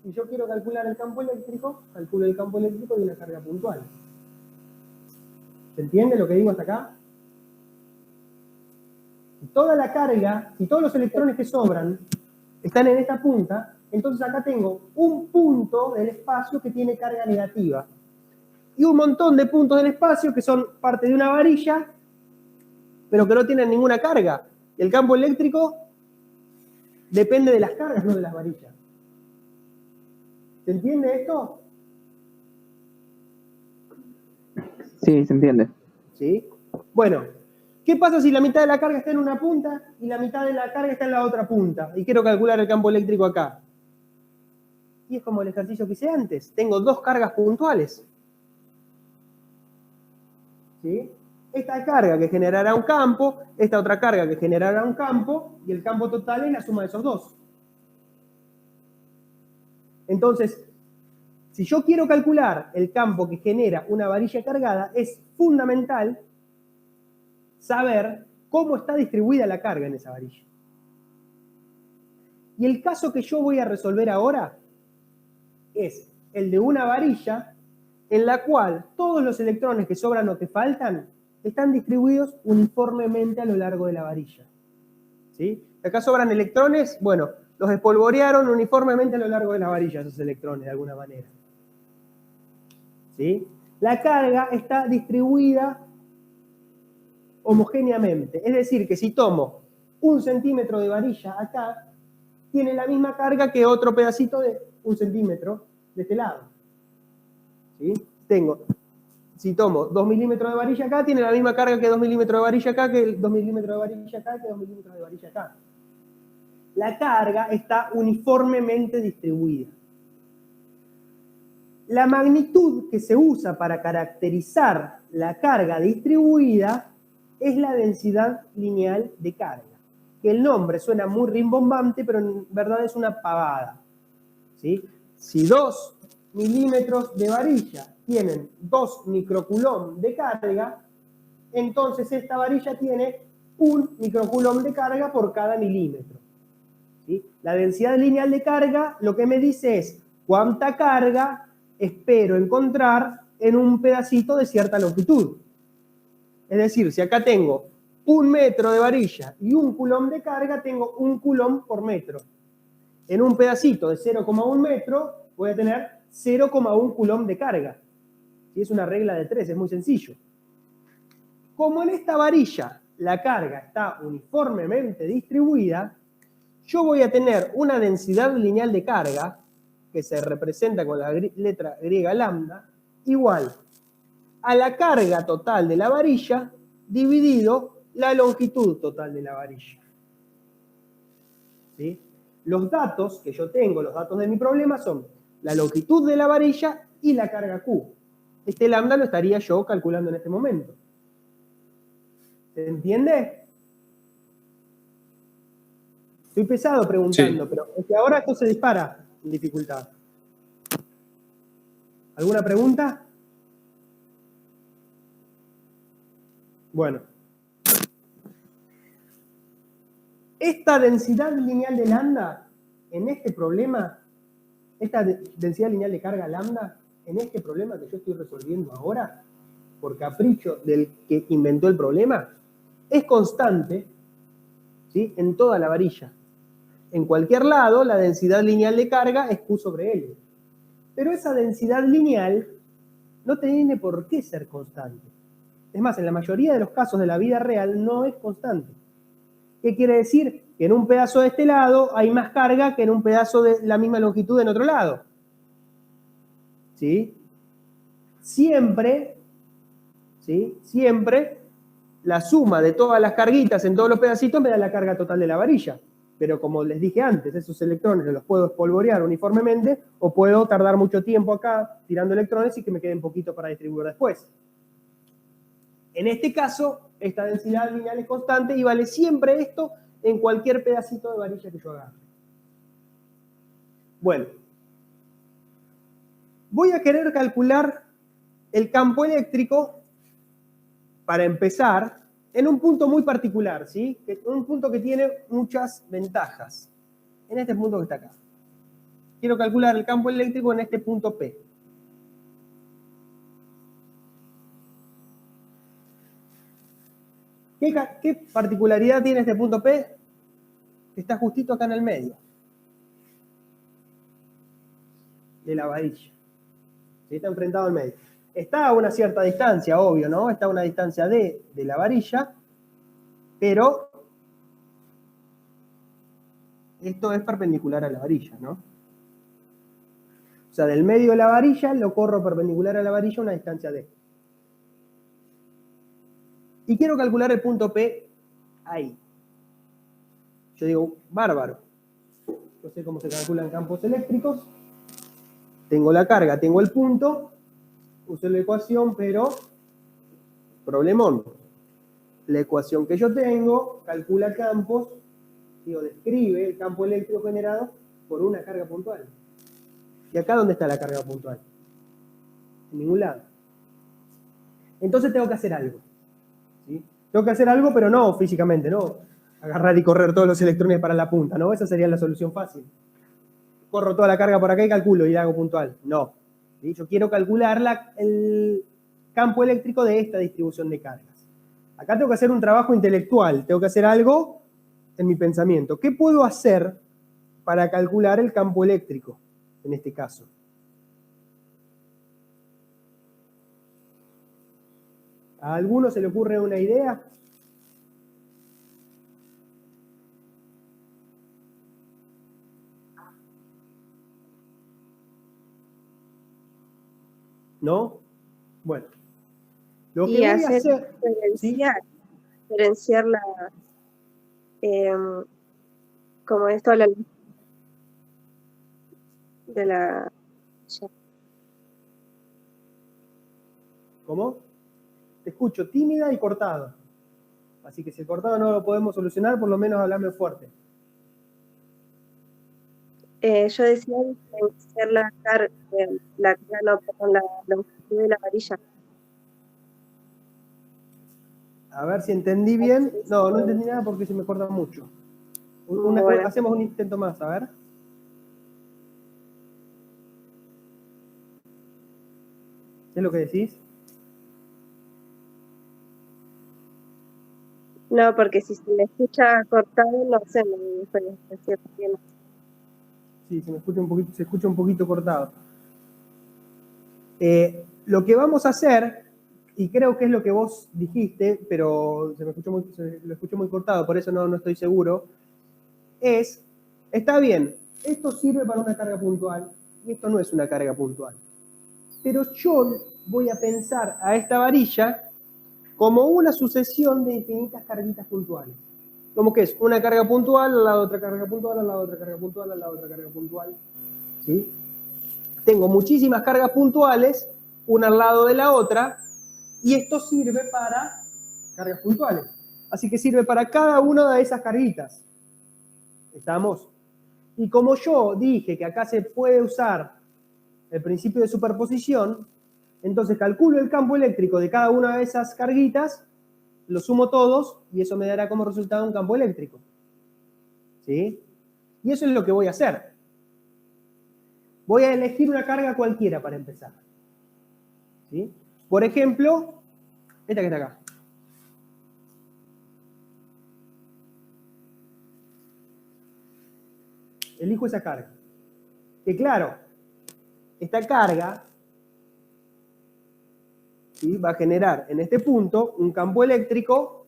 Speaker 2: Si yo quiero calcular el campo eléctrico, calculo el campo eléctrico de una carga puntual. ¿Se entiende lo que digo hasta acá? Si toda la carga, si todos los electrones que sobran están en esta punta, entonces acá tengo un punto del espacio que tiene carga negativa. Y un montón de puntos del espacio que son parte de una varilla, pero que no tienen ninguna carga. Y el campo eléctrico depende de las cargas, no de las varillas. ¿Se entiende esto?
Speaker 3: Sí, se entiende.
Speaker 2: ¿Sí? Bueno, ¿qué pasa si la mitad de la carga está en una punta y la mitad de la carga está en la otra punta? Y quiero calcular el campo eléctrico acá. Y es como el ejercicio que hice antes. Tengo dos cargas puntuales. ¿Sí? Esta carga que generará un campo, esta otra carga que generará un campo, y el campo total es la suma de esos dos. Entonces, si yo quiero calcular el campo que genera una varilla cargada, es fundamental saber cómo está distribuida la carga en esa varilla. Y el caso que yo voy a resolver ahora es el de una varilla en la cual todos los electrones que sobran o que faltan están distribuidos uniformemente a lo largo de la varilla. ¿Sí? Acá sobran electrones, bueno, los espolvorearon uniformemente a lo largo de la varilla, esos electrones, de alguna manera. ¿Sí? La carga está distribuida homogéneamente. Es decir, que si tomo 1 centímetro de varilla acá, tiene la misma carga que otro pedacito de 1 centímetro de este lado. ¿Sí? Si tomo 2 milímetros de varilla acá, tiene la misma carga que 2 milímetros de varilla acá, que 2 milímetros de varilla acá, que 2 milímetros de varilla acá. La carga está uniformemente distribuida. La magnitud que se usa para caracterizar la carga distribuida es la densidad lineal de carga. Que el nombre suena muy rimbombante, pero en verdad es una pavada. ¿Sí? Si 2 milímetros de varilla tienen 2 microcoulomb de carga, entonces esta varilla tiene 1 microcoulomb de carga por cada milímetro. ¿Sí? La densidad lineal de carga lo que me dice es cuánta carga espero encontrar en un pedacito de cierta longitud. Es decir, si acá tengo 1 metro de varilla y 1 coulomb de carga, tengo 1 coulomb por metro. En un pedacito de 0,1 metro voy a tener 0,1 coulomb de carga. Y es una regla de 3, es muy sencillo. Como en esta varilla la carga está uniformemente distribuida, yo voy a tener una densidad lineal de carga, que se representa con la letra griega lambda, igual a la carga total de la varilla dividido la longitud total de la varilla. ¿Sí? Los datos que yo tengo, los datos de mi problema, son la longitud de la varilla y la carga Q. Este lambda lo estaría yo calculando en este momento. ¿Se entiende? Estoy pesado preguntando, sí, pero es que ahora esto se dispara en dificultad. ¿Alguna pregunta? Bueno. Esta densidad lineal de lambda, en este problema, esta densidad lineal de carga lambda, en este problema que yo estoy resolviendo ahora, por capricho del que inventó el problema, es constante, ¿sí?, en toda la varilla. En cualquier lado, la densidad lineal de carga es Q sobre L. Pero esa densidad lineal no tiene por qué ser constante. Es más, en la mayoría de los casos de la vida real no es constante. ¿Qué quiere decir? Que en un pedazo de este lado hay más carga que en un pedazo de la misma longitud en otro lado. ¿Sí? Siempre, ¿sí?, siempre la suma de todas las carguitas en todos los pedacitos me da la carga total de la varilla. Pero como les dije antes, esos electrones los puedo espolvorear uniformemente o puedo tardar mucho tiempo acá tirando electrones y que me queden poquito para distribuir después. En este caso, esta densidad lineal es constante y vale siempre esto en cualquier pedacito de varilla que yo agarre. Bueno, voy a querer calcular el campo eléctrico para empezar en un punto muy particular, ¿sí? Un punto que tiene muchas ventajas. En este punto que está acá. Quiero calcular el campo eléctrico en este punto P. ¿Qué particularidad tiene este punto P? Que está justito acá en el medio de la varilla. ¿Sí? Está enfrentado al medio. Está a una cierta distancia, obvio, ¿no? Está a una distancia D de la varilla, pero esto es perpendicular a la varilla, ¿no? O sea, del medio de la varilla lo corro perpendicular a la varilla a una distancia D. Y quiero calcular el punto P ahí. Yo digo, bárbaro. No sé cómo se calculan campos eléctricos. Tengo la carga, tengo el punto. Uso la ecuación, pero problemón. La ecuación que yo tengo calcula campos, digo, describe el campo eléctrico generado por una carga puntual. ¿Y acá dónde está la carga puntual? En ningún lado. Entonces tengo que hacer algo. ¿Sí? Tengo que hacer algo, pero no físicamente, no agarrar y correr todos los electrones para la punta, ¿no? Esa sería la solución fácil. Corro toda la carga por acá y calculo y la hago puntual. No. ¿Sí? Yo quiero calcular el campo eléctrico de esta distribución de cargas. Acá tengo que hacer un trabajo intelectual, tengo que hacer algo en mi pensamiento. ¿Qué puedo hacer para calcular el campo eléctrico, en este caso. ¿A alguno se le ocurre una idea? ¿No? Bueno. Lo que
Speaker 5: Y
Speaker 2: voy a
Speaker 5: hacer
Speaker 2: hacer... ¿sí?
Speaker 5: diferenciar la, como esto, la luz de la...
Speaker 2: ¿Cómo? Te escucho tímida y cortado. Así que si el cortado no lo podemos solucionar, por lo menos hablame fuerte.
Speaker 5: Yo decía diferenciar la carga, no, perdón, la longitud de la varilla.
Speaker 2: A ver si entendí bien. No, no entendí nada porque se me corta mucho.
Speaker 5: Bueno.
Speaker 2: Hacemos un intento más, a ver. ¿Qué es lo que decís?
Speaker 5: No, porque si se me escucha cortado, no sé, me diferencia bien.
Speaker 2: Sí, se escucha un poquito cortado. Lo que vamos a hacer, y creo que es lo que vos dijiste, pero lo escuché muy cortado, por eso no estoy seguro, está bien, esto sirve para una carga puntual, y esto no es una carga puntual. Pero yo voy a pensar a esta varilla como una sucesión de infinitas carguitas puntuales. Como que es una carga puntual, al lado de otra carga puntual, al lado de otra carga puntual, al lado de otra carga puntual. ¿Sí? Tengo muchísimas cargas puntuales, una al lado de la otra, y esto sirve para cargas puntuales. Así que sirve para cada una de esas carguitas. ¿Estamos? Y como yo dije que acá se puede usar el principio de superposición, entonces calculo el campo eléctrico de cada una de esas carguitas, lo sumo todos y eso me dará como resultado un campo eléctrico. ¿Sí? Y eso es lo que voy a hacer. Voy a elegir una carga cualquiera para empezar. ¿Sí? Por ejemplo, esta que está acá. Elijo esa carga. Que claro, esta carga, ¿sí?, va a generar en este punto un campo eléctrico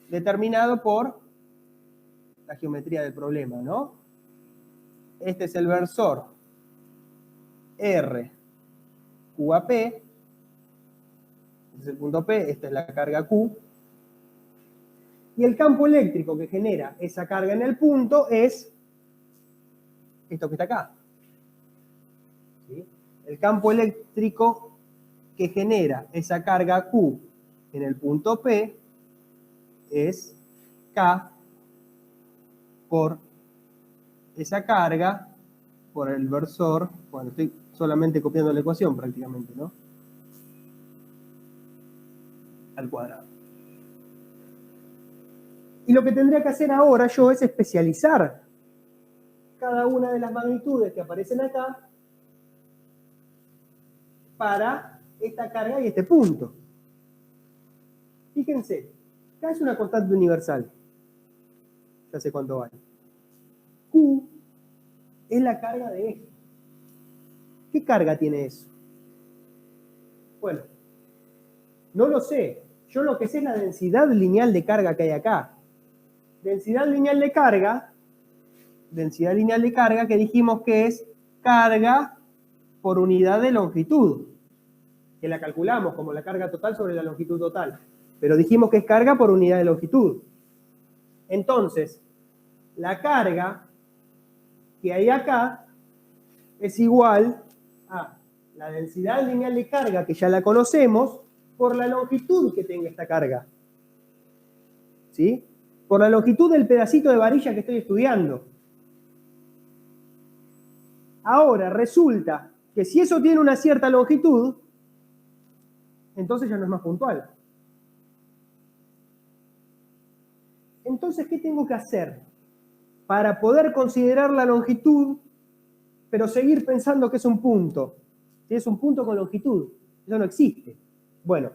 Speaker 2: determinado por la geometría del problema, ¿no? Este es el versor R, Q a P, este es el punto P, esta es la carga Q, y el campo eléctrico que genera esa carga en el punto es esto que está acá. ¿Sí? El campo eléctrico que genera esa carga Q en el punto P es K por esa carga por el versor, bueno, estoy solamente copiando la ecuación prácticamente, ¿no? Al cuadrado. Y lo que tendría que hacer ahora yo es especializar cada una de las magnitudes que aparecen acá para esta carga y este punto. Fíjense, K es una constante universal. Ya sé cuánto vale. Q es la carga de eje. ¿Qué carga tiene eso? Bueno, no lo sé. Yo lo que sé es la densidad lineal de carga que hay acá. Densidad lineal de carga que dijimos que es carga por unidad de longitud, que la calculamos como la carga total sobre la longitud total, pero dijimos que es carga por unidad de longitud. Entonces, la carga que hay acá es igual a la densidad lineal de carga, que ya la conocemos, por la longitud que tenga esta carga. ¿Sí? Por la longitud del pedacito de varilla que estoy estudiando. Ahora, resulta que si eso tiene una cierta longitud, entonces ya no es más puntual. Entonces, ¿qué tengo que hacer para poder considerar la longitud, pero seguir pensando que es un punto? Si es un punto con longitud, eso no existe. Bueno,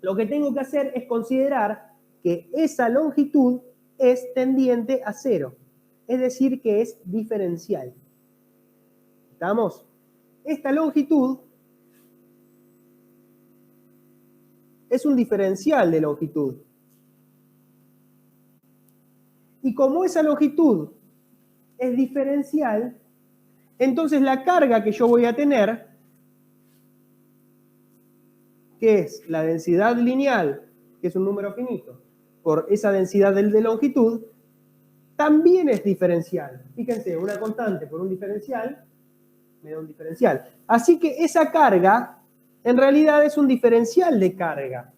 Speaker 2: lo que tengo que hacer es considerar que esa longitud es tendiente a cero. es decir que es diferencial. ¿Estamos? Esta longitud es un diferencial de longitud. Y como esa longitud es diferencial, entonces la carga que yo voy a tener, que es la densidad lineal, que es un número finito, por esa densidad de longitud, también es diferencial. Fíjense, una constante por un diferencial me da un diferencial. Así que esa carga, en realidad, es un diferencial de carga.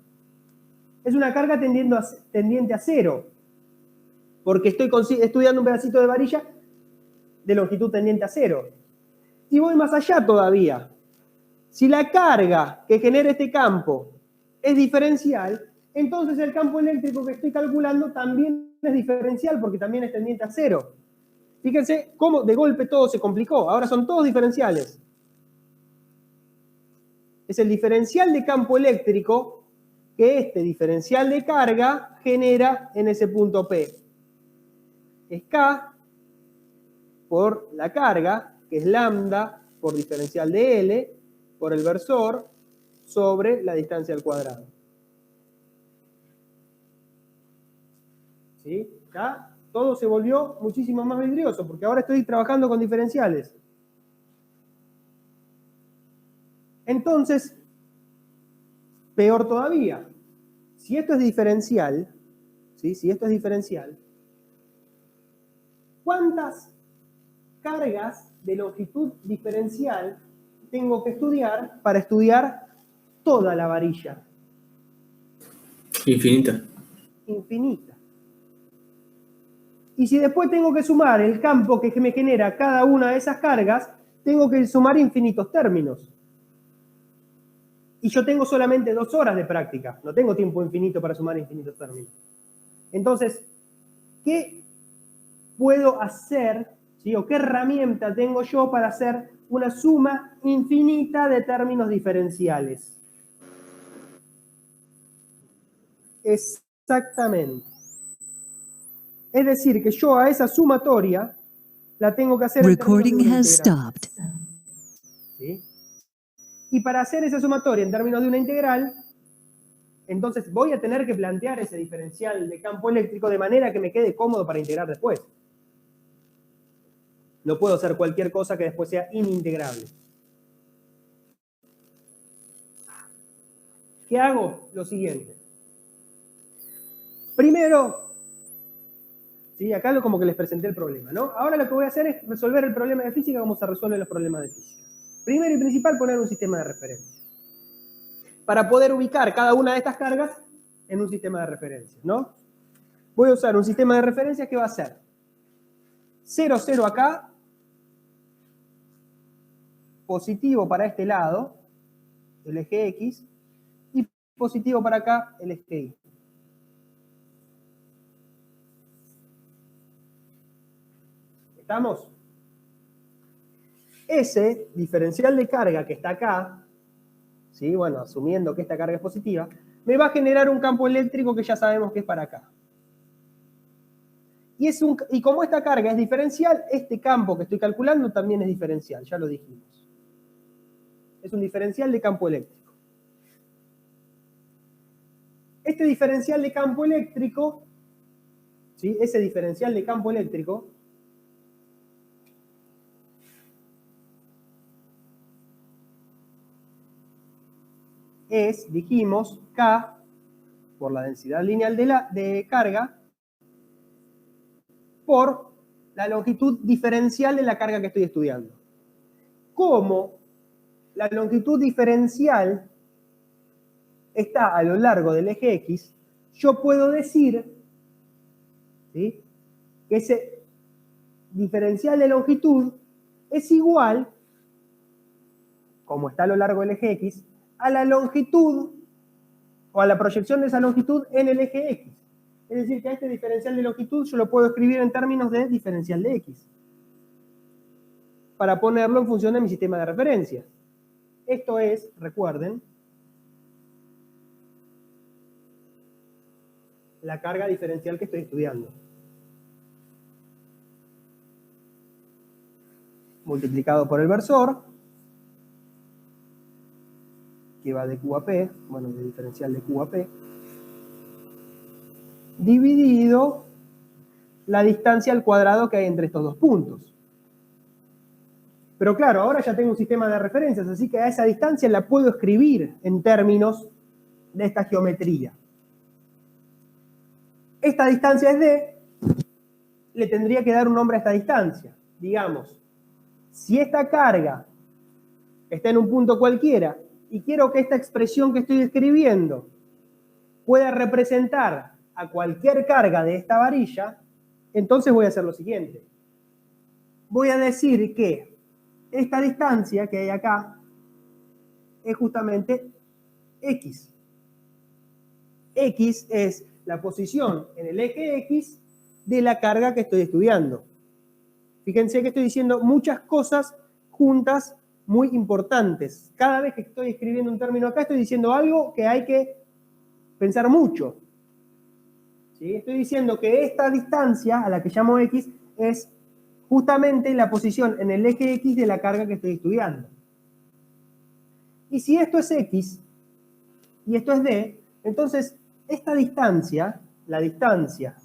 Speaker 2: Es una carga tendiente a cero, porque estoy estudiando un pedacito de varilla de longitud tendiente a cero. Y voy más allá todavía. Si la carga que genera este campo es diferencial, entonces el campo eléctrico que estoy calculando también es diferencial, porque también es tendiente a cero. Fíjense cómo de golpe todo se complicó. Ahora son todos diferenciales. Es el diferencial de campo eléctrico que este diferencial de carga genera en ese punto P. Es K por la carga, que es lambda por diferencial de L, por el versor, sobre la distancia al cuadrado. ¿Sí? ¿Ya? Todo se volvió muchísimo más vidrioso, porque ahora estoy trabajando con diferenciales. Entonces, peor todavía, si esto es diferencial, ¿sí? Si esto es diferencial, ¿cuántas cargas de longitud diferencial tengo que estudiar para estudiar toda la varilla?
Speaker 1: Infinita.
Speaker 2: Infinita. Y si después tengo que sumar el campo que me genera cada una de esas cargas, tengo que sumar infinitos términos. Y yo tengo solamente 2 horas de práctica, no tengo tiempo infinito para sumar infinitos términos. Entonces, ¿qué puedo hacer, ¿sí? O qué herramienta tengo yo para hacer una suma infinita de términos diferenciales? Exactamente. Es decir, que yo a esa sumatoria la tengo que hacer en términos de una integral. ¿Sí? Y para hacer esa sumatoria en términos de una integral, entonces voy a tener que plantear ese diferencial de campo eléctrico de manera que me quede cómodo para integrar después. No puedo hacer cualquier cosa que después sea inintegrable. ¿Qué hago? Lo siguiente. Primero, ¿sí? Acá como que les presenté el problema, ¿no? Ahora lo que voy a hacer es resolver el problema de física como se resuelven los problemas de física. Primero y principal, poner un sistema de referencia. Para poder ubicar cada una de estas cargas en un sistema de referencia, ¿no? Voy a usar un sistema de referencia que va a ser 0, 0 acá, positivo para este lado, el eje X, y positivo para acá, el eje Y. ¿Estamos? Ese diferencial de carga que está acá, ¿sí? Bueno, asumiendo que esta carga es positiva, me va a generar un campo eléctrico que ya sabemos que es para acá. Y como esta carga es diferencial, este campo que estoy calculando también es diferencial, ya lo dijimos. Es un diferencial de campo eléctrico. Este diferencial de campo eléctrico, ¿sí? Ese diferencial de campo eléctrico, es, dijimos, K por la densidad lineal de carga por la longitud diferencial de la carga que estoy estudiando. Como la longitud diferencial está a lo largo del eje X, yo puedo decir, ¿sí?, que ese diferencial de longitud es igual, como está a lo largo del eje X, a la longitud o a la proyección de esa longitud en el eje X. Es decir, que a este diferencial de longitud yo lo puedo escribir en términos de diferencial de X, para ponerlo en función de mi sistema de referencia. Esto es, recuerden, la carga diferencial que estoy estudiando. multiplicado por el versor, que va de Q a P, bueno, de diferencial de Q a P, dividido la distancia al cuadrado que hay entre estos dos puntos. Pero claro, ahora ya tengo un sistema de referencias, así que a esa distancia la puedo escribir en términos de esta geometría. Esta distancia es D, le tendría que dar un nombre a esta distancia. Digamos, si esta carga está en un punto cualquiera y quiero que esta expresión que estoy escribiendo pueda representar a cualquier carga de esta varilla, entonces voy a hacer lo siguiente. Voy a decir que esta distancia que hay acá es justamente X. X es la posición en el eje X de la carga que estoy estudiando. Fíjense que estoy diciendo muchas cosas juntas muy importantes. Cada vez que estoy escribiendo un término acá, estoy diciendo algo que hay que pensar mucho. ¿Sí? Estoy diciendo que esta distancia, a la que llamo X, es justamente la posición en el eje X de la carga que estoy estudiando. Y si esto es X y esto es D, entonces esta distancia, la distancia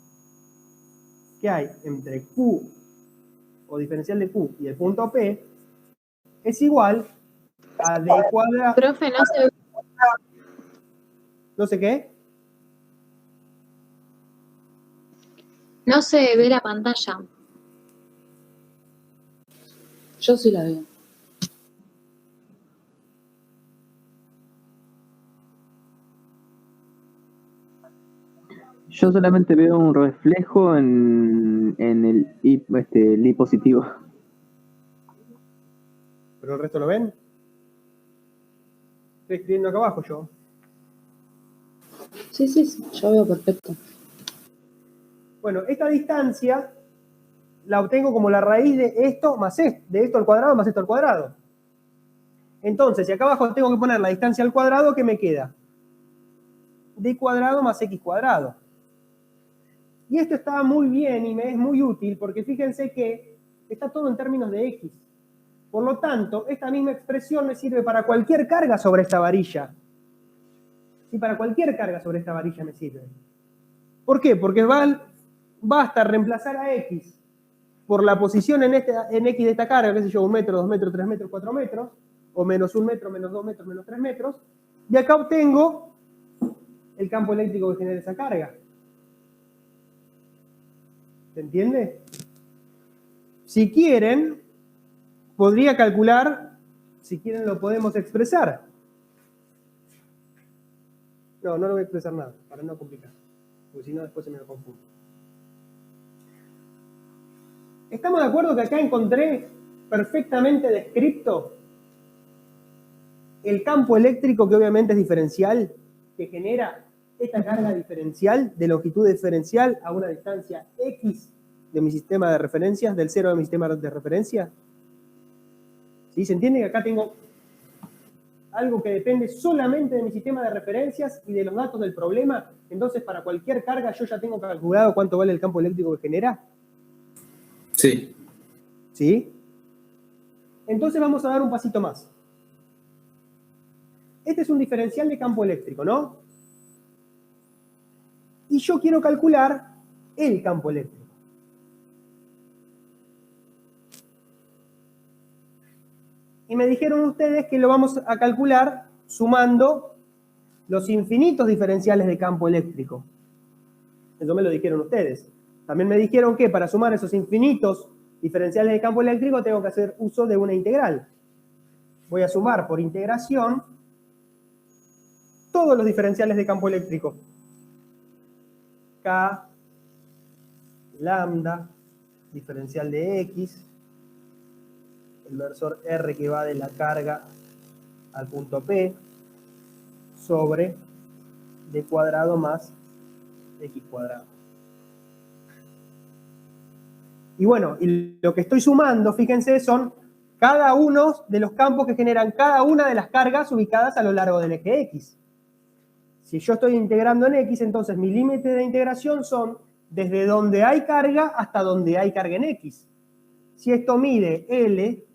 Speaker 2: que hay entre Q o diferencial de Q y el punto P, es igual a D cuadrado.
Speaker 6: Profe, no se ve.
Speaker 2: ¿No sé qué?
Speaker 6: No se ve la pantalla.
Speaker 7: Yo sí la veo.
Speaker 3: Yo solamente veo un reflejo en el I positivo.
Speaker 2: ¿Pero el resto lo ven? Estoy escribiendo acá abajo yo.
Speaker 7: Sí, yo veo perfecto.
Speaker 2: Bueno, esta distancia la obtengo como la raíz de esto más esto, de esto al cuadrado más esto al cuadrado. Entonces, si acá abajo tengo que poner la distancia al cuadrado, ¿qué me queda? D cuadrado más X cuadrado. Y esto está muy bien y me es muy útil porque fíjense que está todo en términos de X. Por lo tanto, esta misma expresión me sirve para cualquier carga sobre esta varilla. Y para cualquier carga sobre esta varilla me sirve. ¿Por qué? Porque basta reemplazar a X por la posición en X de esta carga, qué sé yo, 1 metro, 2 metros, 3 metros, 4 metros, o menos 1 metro, menos 2 metros, menos 3 metros, y acá obtengo el campo eléctrico que genera esa carga. ¿Se entiende? Si quieren, podría calcular, si quieren lo podemos expresar. No lo voy a expresar nada, para no complicar, porque si no después se me lo confundo. ¿Estamos de acuerdo que acá encontré perfectamente descrito el campo eléctrico que obviamente es diferencial, que genera esta carga diferencial de longitud diferencial a una distancia X de mi sistema de referencias, del cero de mi sistema de referencia? ¿Sí? ¿Se entiende que acá tengo algo que depende solamente de mi sistema de referencias y de los datos del problema? Entonces, para cualquier carga yo ya tengo calculado cuánto vale el campo eléctrico que genera.
Speaker 1: Sí.
Speaker 2: ¿Sí? Entonces vamos a dar un pasito más. Este es un diferencial de campo eléctrico, ¿no? Y yo quiero calcular el campo eléctrico. Y me dijeron ustedes que lo vamos a calcular sumando los infinitos diferenciales de campo eléctrico. Eso me lo dijeron ustedes. También me dijeron que para sumar esos infinitos diferenciales de campo eléctrico tengo que hacer uso de una integral. Voy a sumar por integración todos los diferenciales de campo eléctrico. K, lambda, diferencial de X, el versor R que va de la carga al punto P, sobre D cuadrado más X cuadrado. Y bueno, y lo que estoy sumando, fíjense, son cada uno de los campos que generan cada una de las cargas ubicadas a lo largo del eje X. Si yo estoy integrando en X, entonces mi límite de integración son desde donde hay carga hasta donde hay carga en X. Si esto mide L,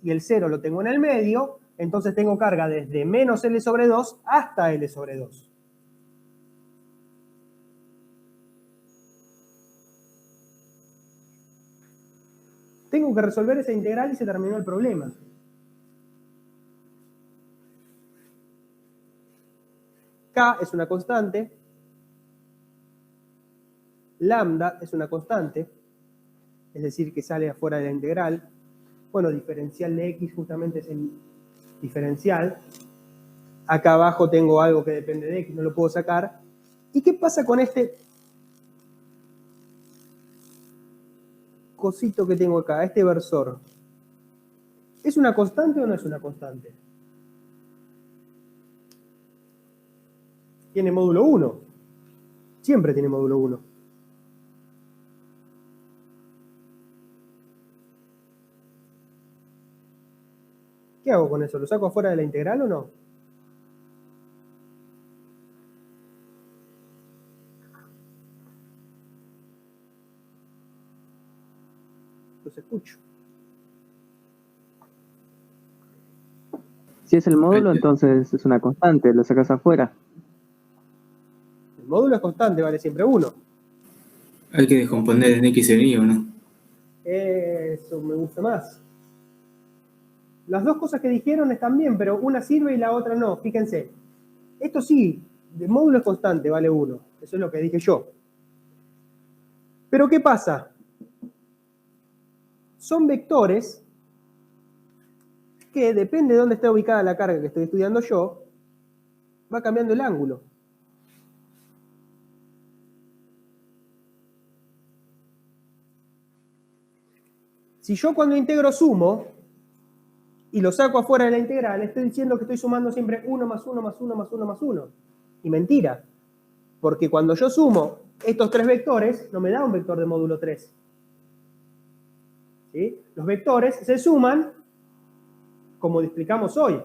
Speaker 2: y el 0 lo tengo en el medio, entonces tengo carga desde menos L sobre 2 hasta L sobre 2. Tengo que resolver esa integral y se terminó el problema. K es una constante. Lambda es una constante. Es decir, que sale afuera de la integral. Bueno, diferencial de x justamente es el diferencial. Acá abajo tengo algo que depende de x, no lo puedo sacar. ¿Y qué pasa con este cosito que tengo acá, este versor? ¿Es una constante o no es una constante? Tiene módulo 1. Siempre tiene módulo 1. ¿Qué hago con eso? ¿Lo saco afuera de la integral o no? Los escucho.
Speaker 3: Si es el módulo, entonces es una constante, lo sacas afuera.
Speaker 2: El módulo es constante, vale siempre 1.
Speaker 8: Hay que descomponer en X en Y, ¿o no?
Speaker 2: Eso me gusta más. Las dos cosas que dijeron están bien, pero una sirve y la otra no. Fíjense. Esto sí, el módulo es constante, vale 1. Eso es lo que dije yo. Pero ¿qué pasa? Son vectores que, depende de dónde esté ubicada la carga que estoy estudiando yo, va cambiando el ángulo. Si yo cuando integro sumo y lo saco afuera de la integral, estoy diciendo que estoy sumando siempre 1 más 1 más 1 más 1 más 1. Y mentira. Porque cuando yo sumo estos tres vectores, no me da un vector de módulo 3. ¿Sí? Los vectores se suman, como explicamos hoy,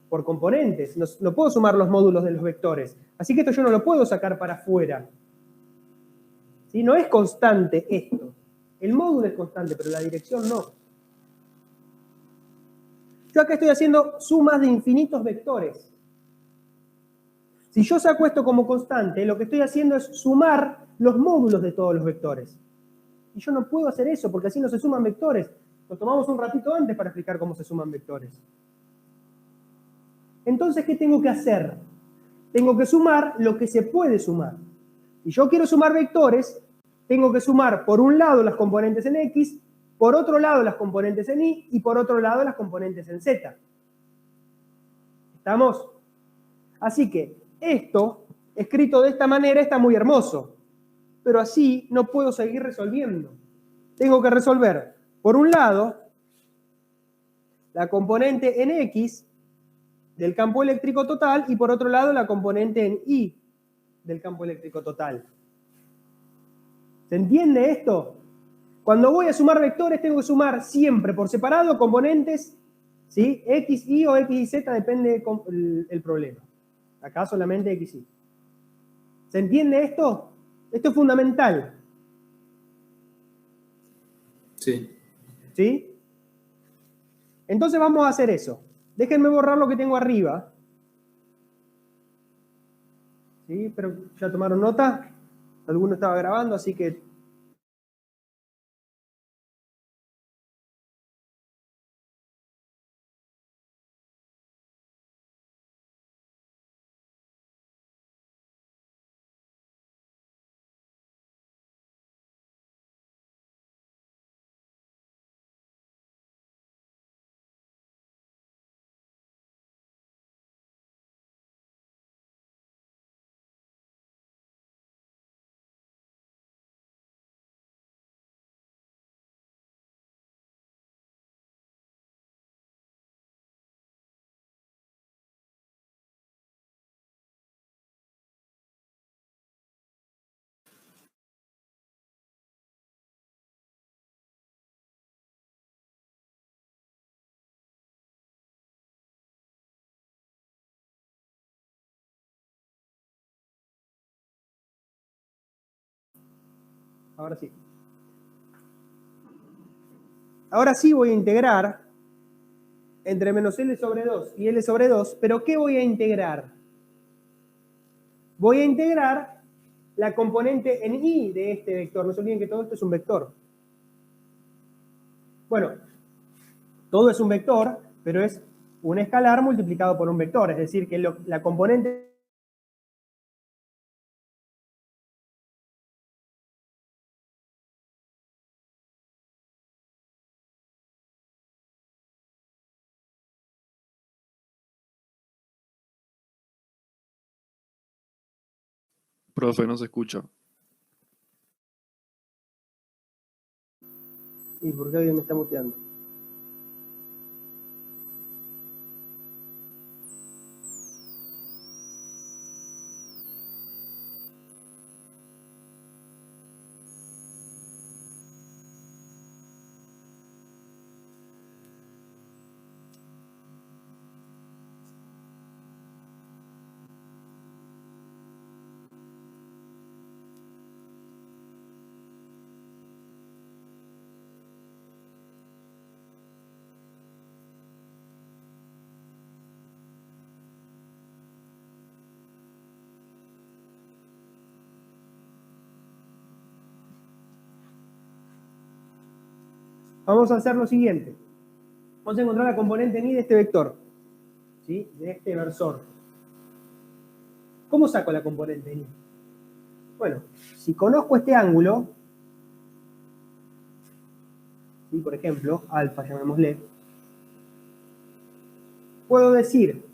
Speaker 2: por componentes. No puedo sumar los módulos de los vectores. Así que esto yo no lo puedo sacar para afuera. ¿Sí? No es constante esto. El módulo es constante, pero la dirección no. Yo acá estoy haciendo sumas de infinitos vectores. Si yo saco esto como constante, lo que estoy haciendo es sumar los módulos de todos los vectores. Y yo no puedo hacer eso, porque así no se suman vectores. Lo tomamos un ratito antes para explicar cómo se suman vectores. Entonces, ¿qué tengo que hacer? Tengo que sumar lo que se puede sumar. Si yo quiero sumar vectores, tengo que sumar por un lado las componentes en X, por otro lado las componentes en Y y por otro lado las componentes en Z. ¿Estamos? Así que esto, escrito de esta manera, está muy hermoso. Pero así no puedo seguir resolviendo. Tengo que resolver, por un lado, la componente en X del campo eléctrico total y por otro lado la componente en Y del campo eléctrico total. ¿Se entiende esto? Cuando voy a sumar vectores tengo que sumar siempre por separado componentes, ¿sí? X, Y o X y Z, depende el problema. Acá solamente X, Y. ¿Se entiende esto? Esto es fundamental.
Speaker 8: Sí.
Speaker 2: ¿Sí? Entonces vamos a hacer eso. Déjenme borrar lo que tengo arriba. ¿Sí? Pero ya tomaron nota. Alguno estaba grabando, así que... Ahora sí. Ahora sí voy a integrar entre menos L sobre 2 y L sobre 2, pero ¿qué voy a integrar? Voy a integrar la componente en I de este vector. No se olviden que todo esto es un vector. Bueno, todo es un vector, pero es un escalar multiplicado por un vector. Es decir, que la componente...
Speaker 9: Profe, no se escucha.
Speaker 2: ¿Y por qué alguien me está muteando? Vamos a hacer lo siguiente. Vamos a encontrar la componente en I de este vector, ¿sí? De este versor. ¿Cómo saco la componente en I? Bueno, si conozco este ángulo, ¿sí? Por ejemplo, alfa, llamémosle, puedo decir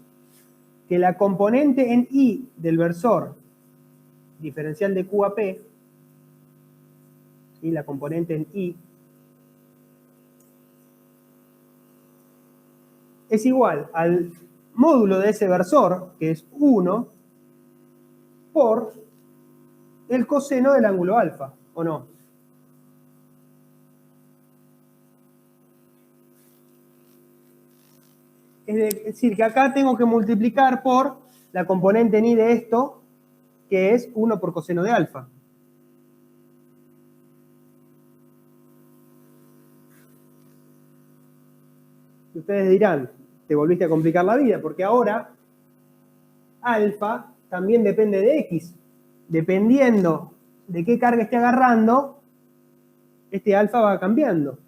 Speaker 2: que la componente en I del versor diferencial de Q a P, ¿sí? La componente en I, es igual al módulo de ese versor, que es 1, por el coseno del ángulo alfa, ¿o no? Es decir, que acá tengo que multiplicar por la componente en I de esto, que es 1 por coseno de alfa. Y ustedes dirán, te volviste a complicar la vida, porque ahora alfa también depende de X. Dependiendo de qué carga esté agarrando, este alfa va cambiando.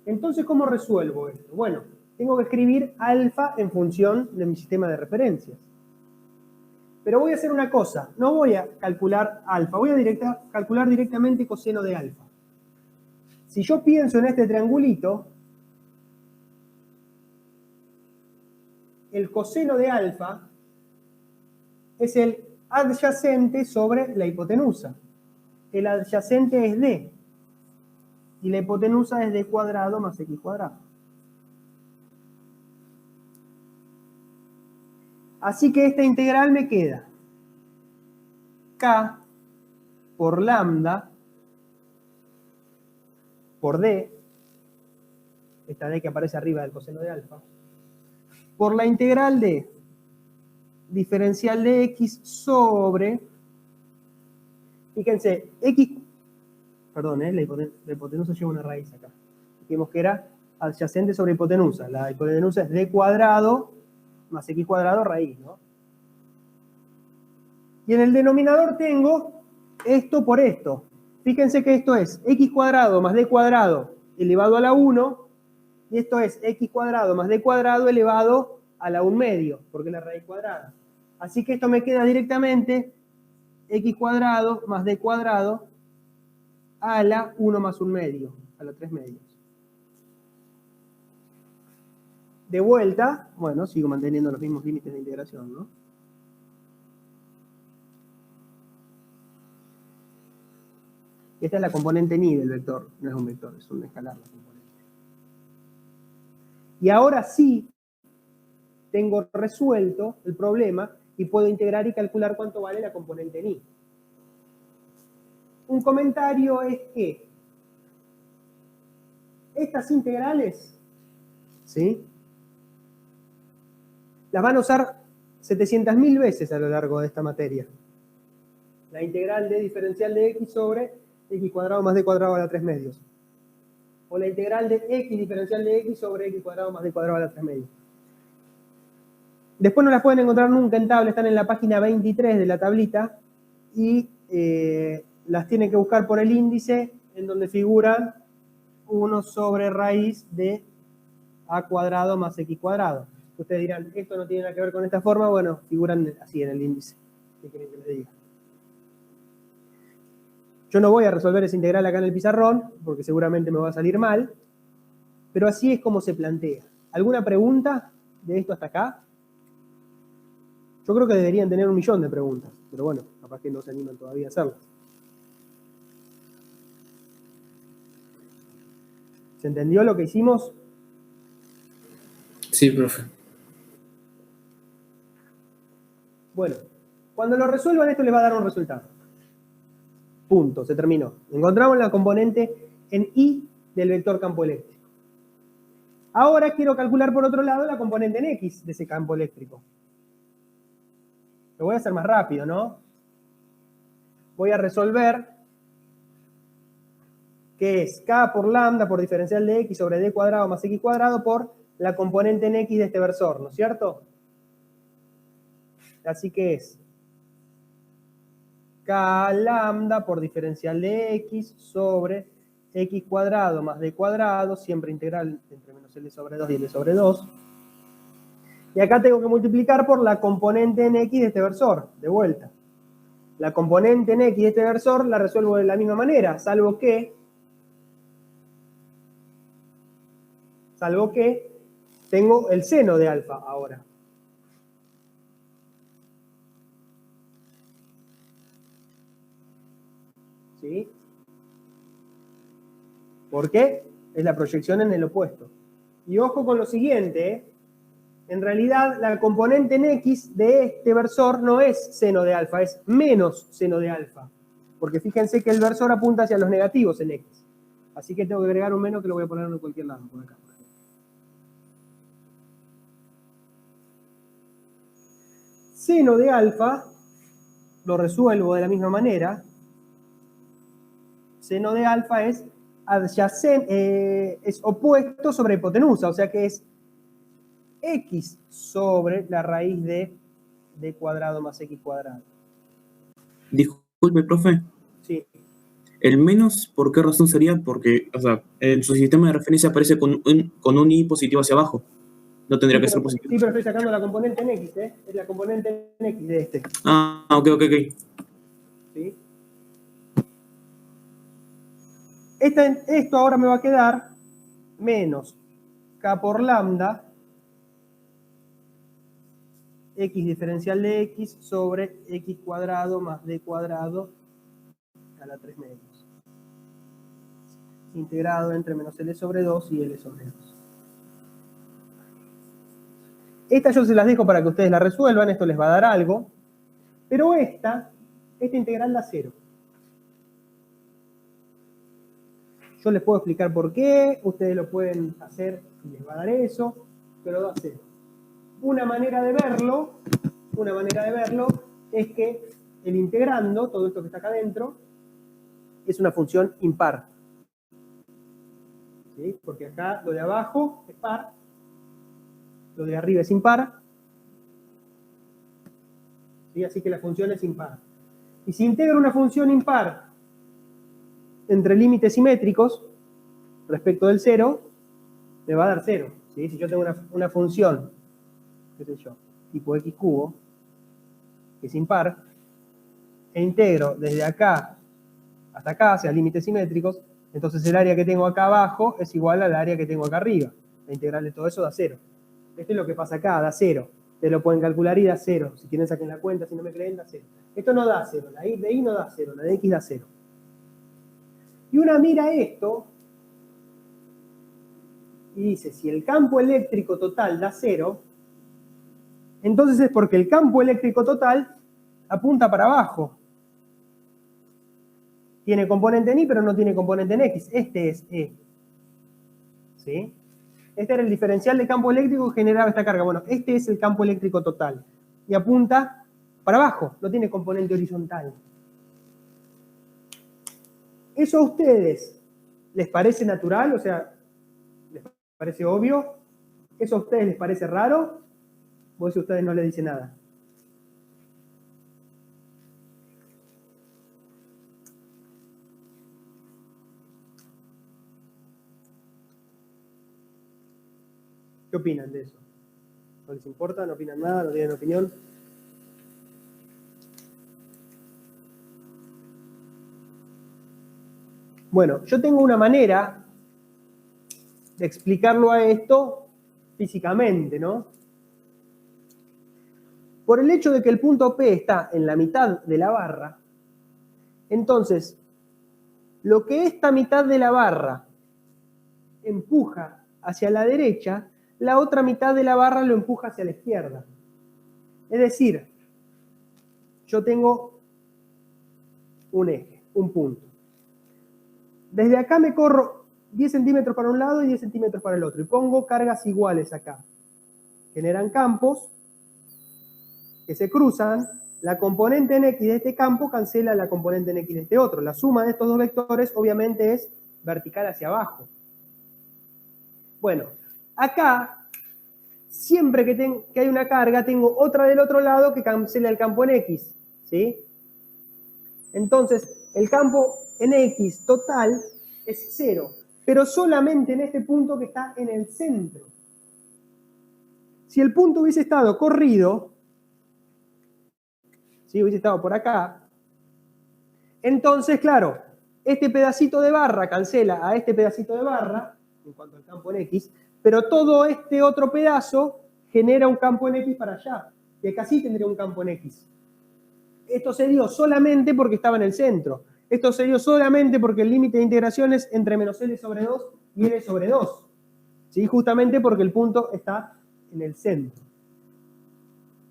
Speaker 2: Entonces, ¿cómo resuelvo esto? Bueno, tengo que escribir alfa en función de mi sistema de referencias. Pero voy a hacer una cosa, no voy a calcular alfa, voy a calcular directamente coseno de alfa. Si yo pienso en este triangulito, el coseno de alfa es el adyacente sobre la hipotenusa. El adyacente es D. Y la hipotenusa es D cuadrado más X cuadrado. Así que esta integral me queda K por lambda por D, esta D que aparece arriba del coseno de alfa, por la integral de diferencial de X sobre, fíjense, X, perdón, la hipotenusa lleva una raíz acá. Dijimos que era adyacente sobre hipotenusa. La hipotenusa es D cuadrado más X cuadrado raíz, ¿no? Y en el denominador tengo esto por esto. Fíjense que esto es X cuadrado más D cuadrado elevado a la 1, y esto es X cuadrado más D cuadrado elevado a la 1 medio, porque es la raíz cuadrada. Así que esto me queda directamente X cuadrado más D cuadrado a la 1 más 1 medio, a la 3 medios. De vuelta, bueno, sigo manteniendo los mismos límites de integración, ¿no? Esta es la componente ni del vector, no es un vector, es un escalar la componente. Y ahora sí tengo resuelto el problema y puedo integrar y calcular cuánto vale la componente ni. Un comentario es que estas integrales, ¿sí?, las van a usar 700.000 veces a lo largo de esta materia. La integral de diferencial de X sobre X cuadrado más D cuadrado a la 3 medios. o la integral de x diferencial de x sobre x cuadrado más d cuadrado a la 3 medio. Después no las pueden encontrar nunca en tabla, están en la página 23 de la tablita y las tienen que buscar por el índice en donde figuran 1 sobre raíz de a cuadrado más x cuadrado. Ustedes dirán, esto no tiene nada que ver con esta forma. Bueno, figuran así en el índice. ¿Qué quieren que les diga? Yo no voy a resolver esa integral acá en el pizarrón, porque seguramente me va a salir mal, pero así es como se plantea. ¿Alguna pregunta de esto hasta acá? Yo creo que deberían tener 1.000.000 de preguntas, pero bueno, capaz que no se animan todavía a hacerlas. ¿Se entendió lo que hicimos?
Speaker 8: Sí, profe.
Speaker 2: Bueno, cuando lo resuelvan esto les va a dar un resultado. Punto, se terminó. Encontramos la componente en I del vector campo eléctrico. Ahora quiero calcular por otro lado la componente en X de ese campo eléctrico. Lo voy a hacer más rápido, ¿no? Voy a resolver que es K por lambda por diferencial de X sobre D cuadrado más X cuadrado por la componente en X de este versor, ¿no es cierto? Así que es K lambda por diferencial de X sobre X cuadrado más D cuadrado, siempre integral entre menos L sobre 2 y L sobre 2. Y acá tengo que multiplicar por la componente en X de este versor, de vuelta. La componente en X de este versor la resuelvo de la misma manera, salvo que tengo el seno de alfa ahora. ¿Sí? ¿Por qué? Es la proyección en el opuesto. Y ojo con lo siguiente, ¿eh? En realidad, la componente en X de este versor no es seno de alfa, es menos seno de alfa. Porque fíjense que el versor apunta hacia los negativos en X. Así que tengo que agregar un menos que lo voy a poner en cualquier lado, por acá. Seno de alfa lo resuelvo de la misma manera. Seno de alfa es adyacente, es opuesto sobre hipotenusa, o sea que es X sobre la raíz de D cuadrado más X cuadrado.
Speaker 8: Disculpe, profe.
Speaker 2: Sí.
Speaker 8: El menos, ¿por qué razón sería? Porque, o sea, en su sistema de referencia aparece con un I positivo hacia abajo. No tendría que ser positivo.
Speaker 2: Sí, pero estoy sacando la componente en X, ¿eh? Es la componente en X de este.
Speaker 8: Ah, ok.
Speaker 2: ¿Sí? Esto ahora me va a quedar menos K por lambda X diferencial de X sobre X cuadrado más D cuadrado a la 3 medios. Integrado entre menos L sobre 2 y L sobre 2. Estas yo se las dejo para que ustedes la resuelvan, esto les va a dar algo. Pero esta integral da 0. Yo les puedo explicar por qué, ustedes lo pueden hacer y les va a dar eso, pero da 0. Una manera de verlo es que el integrando, todo esto que está acá adentro, es una función impar. ¿Sí? Porque acá lo de abajo es par, lo de arriba es impar, ¿sí? Así que la función es impar. Y si integro una función impar entre límites simétricos respecto del 0, me va a dar 0. ¿Sí? Si yo tengo una función, qué sé yo, tipo x cubo, que es impar, e integro desde acá hasta acá, hacia límites simétricos, entonces el área que tengo acá abajo es igual al área que tengo acá arriba. La integral de todo eso da 0. Esto es lo que pasa acá, da 0. Ustedes lo pueden calcular y da 0. Si quieren saquen la cuenta, si no me creen, da 0. Esto no da 0, la de y no da 0, la de x da 0. Y una mira esto y dice, si el campo eléctrico total da 0, entonces es porque el campo eléctrico total apunta para abajo. Tiene componente en Y, pero no tiene componente en X. Este es E. ¿Sí? Este era el diferencial de campo eléctrico que generaba esta carga. Bueno, este es el campo eléctrico total. Y apunta para abajo, no tiene componente horizontal. Eso a ustedes les parece natural? O sea, ¿les parece obvio? ¿Eso a ustedes les parece raro? ¿O eso a ustedes no les dice nada? ¿Qué opinan de eso? ¿No les importa? ¿No opinan nada? ¿No tienen opinión? Bueno, yo tengo una manera de explicarlo a esto físicamente, ¿no? Por el hecho de que el punto P está en la mitad de la barra, entonces, lo que esta mitad de la barra empuja hacia la derecha, la otra mitad de la barra lo empuja hacia la izquierda. Es decir, yo tengo un eje, un punto. Desde acá me corro 10 centímetros para un lado y 10 centímetros para el otro. Y pongo cargas iguales acá. Generan campos que se cruzan. La componente en X de este campo cancela la componente en X de este otro. La suma de estos dos vectores obviamente es vertical hacia abajo. Bueno, acá, siempre que hay una carga, tengo otra del otro lado que cancela el campo en X. ¿Sí? Entonces, el campo en X total es 0, pero solamente en este punto que está en el centro. Si el punto hubiese estado corrido, si hubiese estado por acá, entonces, claro, este pedacito de barra cancela a este pedacito de barra, en cuanto al campo en X, pero todo este otro pedazo genera un campo en X para allá, y acá sí tendría un campo en X. Esto se dio solamente porque estaba en el centro. Esto se dio solamente porque el límite de integración es entre menos L sobre 2 y L sobre 2. ¿Sí? Justamente porque el punto está en el centro.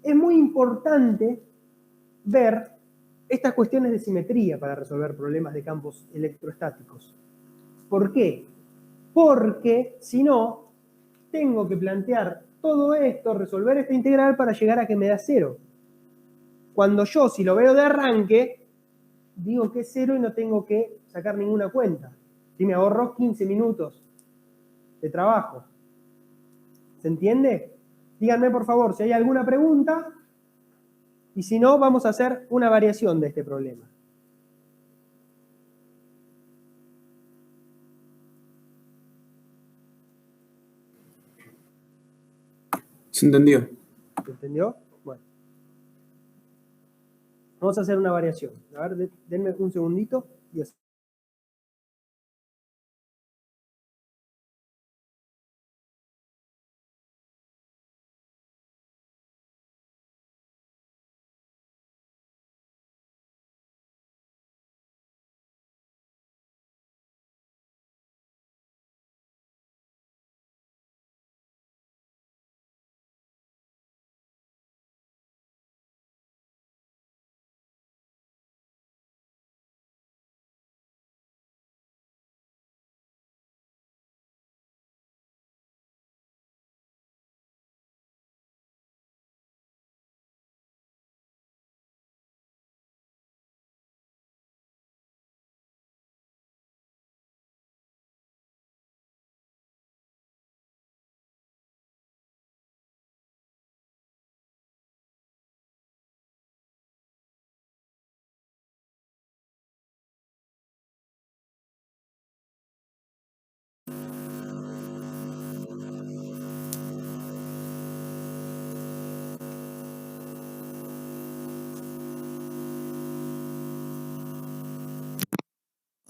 Speaker 2: Es muy importante ver estas cuestiones de simetría para resolver problemas de campos electrostáticos. ¿Por qué? Porque si no, tengo que plantear todo esto, resolver esta integral para llegar a que me da 0. Cuando yo, si lo veo de arranque, digo que es 0 y no tengo que sacar ninguna cuenta. Si me ahorro 15 minutos de trabajo. ¿Se entiende? Díganme, por favor, si hay alguna pregunta. Y si no, vamos a hacer una variación de este problema.
Speaker 8: ¿Se entendió?
Speaker 2: ¿Se entendió? Bueno. Vamos a hacer una variación. A ver, denme un segundito y así.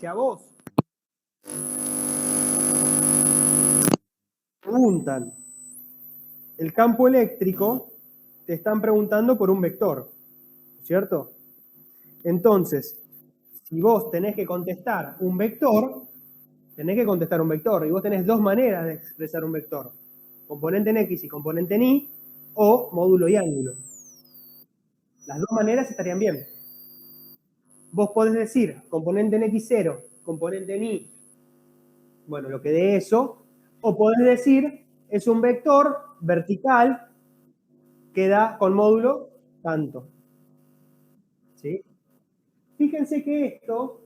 Speaker 2: Si a vos preguntan el campo eléctrico, te están preguntando por un vector, ¿cierto? Entonces, si vos tenés que contestar un vector, y vos tenés dos maneras de expresar un vector, componente en X y componente en Y, o módulo y ángulo. Las dos maneras estarían bien. Vos podés decir componente en X0, componente en Y, bueno, lo que dé eso, o podés decir es un vector vertical que da con módulo tanto. ¿Sí? Fíjense que esto,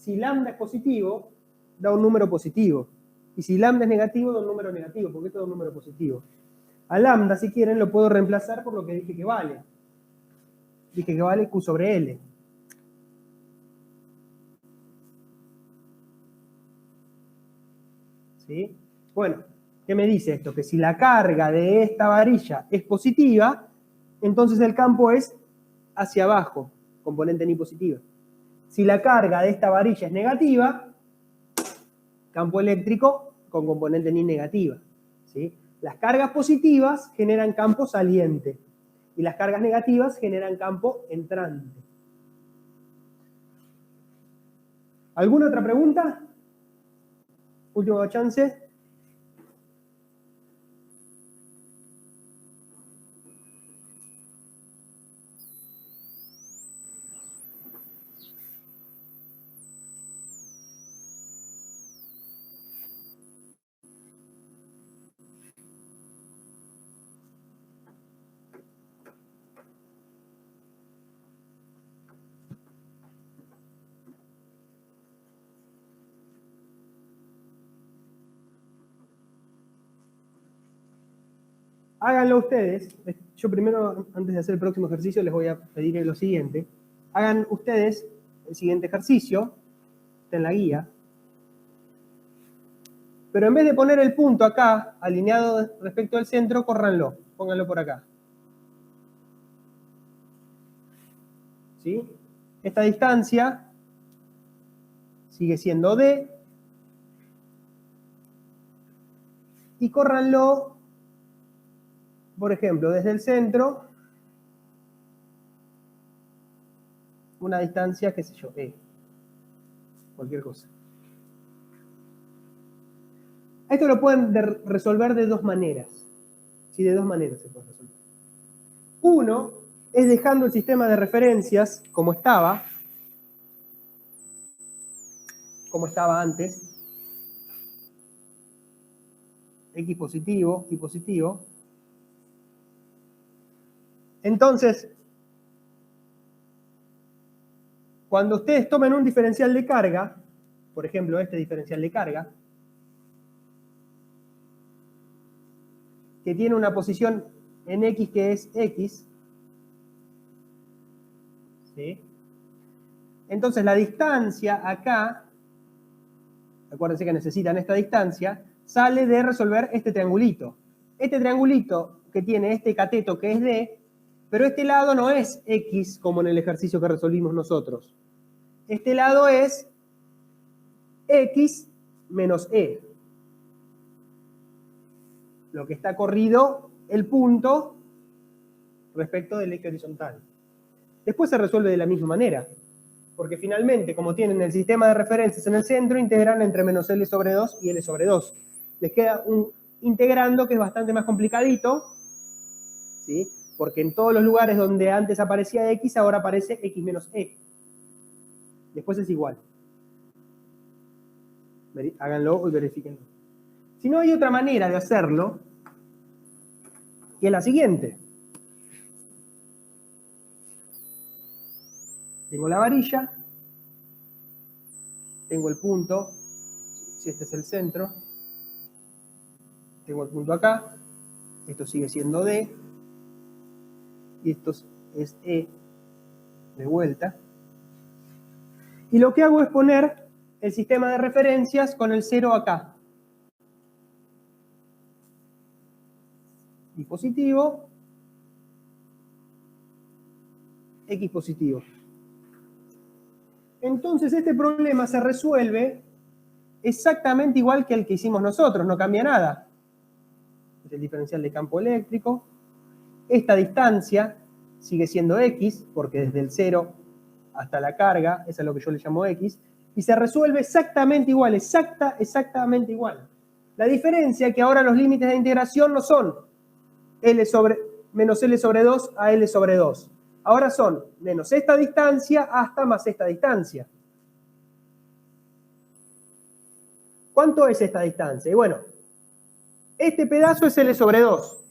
Speaker 2: si lambda es positivo, da un número positivo. Y si lambda es negativo, da un número negativo, porque esto da un número positivo. A lambda, si quieren, lo puedo reemplazar por lo que dije que vale. Dije que vale Q sobre L. ¿Sí? Bueno, ¿qué me dice esto? Que si la carga de esta varilla es positiva, entonces el campo es hacia abajo, componente ni positiva. Si la carga de esta varilla es negativa, campo eléctrico con componente ni negativa. ¿Sí? Las cargas positivas generan campo saliente y las cargas negativas generan campo entrante. ¿Alguna otra pregunta? Última chance. Háganlo ustedes. Yo primero, antes de hacer el próximo ejercicio, les voy a pedir lo siguiente. Hagan ustedes el siguiente ejercicio. Está en la guía. Pero en vez de poner el punto acá, alineado respecto al centro, córranlo. Pónganlo por acá. ¿Sí? Esta distancia sigue siendo D. Y córranlo, por ejemplo, desde el centro, una distancia, qué sé yo, E. Cualquier cosa. Esto lo pueden resolver de dos maneras. Sí, de dos maneras se puede resolver. Uno es dejando el sistema de referencias como estaba antes. X positivo, Y positivo. Entonces, cuando ustedes tomen un diferencial de carga, por ejemplo, este diferencial de carga, que tiene una posición en X que es X, ¿sí? Entonces la distancia acá, acuérdense que necesitan esta distancia, sale de resolver este triangulito. Este triangulito que tiene este cateto que es D, pero este lado no es X como en el ejercicio que resolvimos nosotros. Este lado es X menos E. Lo que está corrido el punto respecto del eje horizontal. Después se resuelve de la misma manera, porque finalmente, como tienen el sistema de referencias en el centro, integran entre menos L sobre 2 y L sobre 2. Les queda un integrando que es bastante más complicadito, ¿sí? Porque en todos los lugares donde antes aparecía X, ahora aparece X menos E. Después es igual. Háganlo y verifíquenlo. Si no, hay otra manera de hacerlo, que es la siguiente. Tengo la varilla, tengo el punto, si este es el centro, tengo el punto acá, esto sigue siendo D, y esto es E de vuelta. Y lo que hago es poner el sistema de referencias con el 0 acá. Y positivo, X positivo. Entonces este problema se resuelve exactamente igual que el que hicimos nosotros, no cambia nada. Es el diferencial de campo eléctrico. Esta distancia sigue siendo X, porque desde el 0 hasta la carga, eso es lo que yo le llamo X, y se resuelve exactamente igual, exactamente igual. La diferencia es que ahora los límites de integración no son menos L sobre 2 a L sobre 2. Ahora son menos esta distancia hasta más esta distancia. ¿Cuánto es esta distancia? Y bueno, este pedazo es L sobre 2.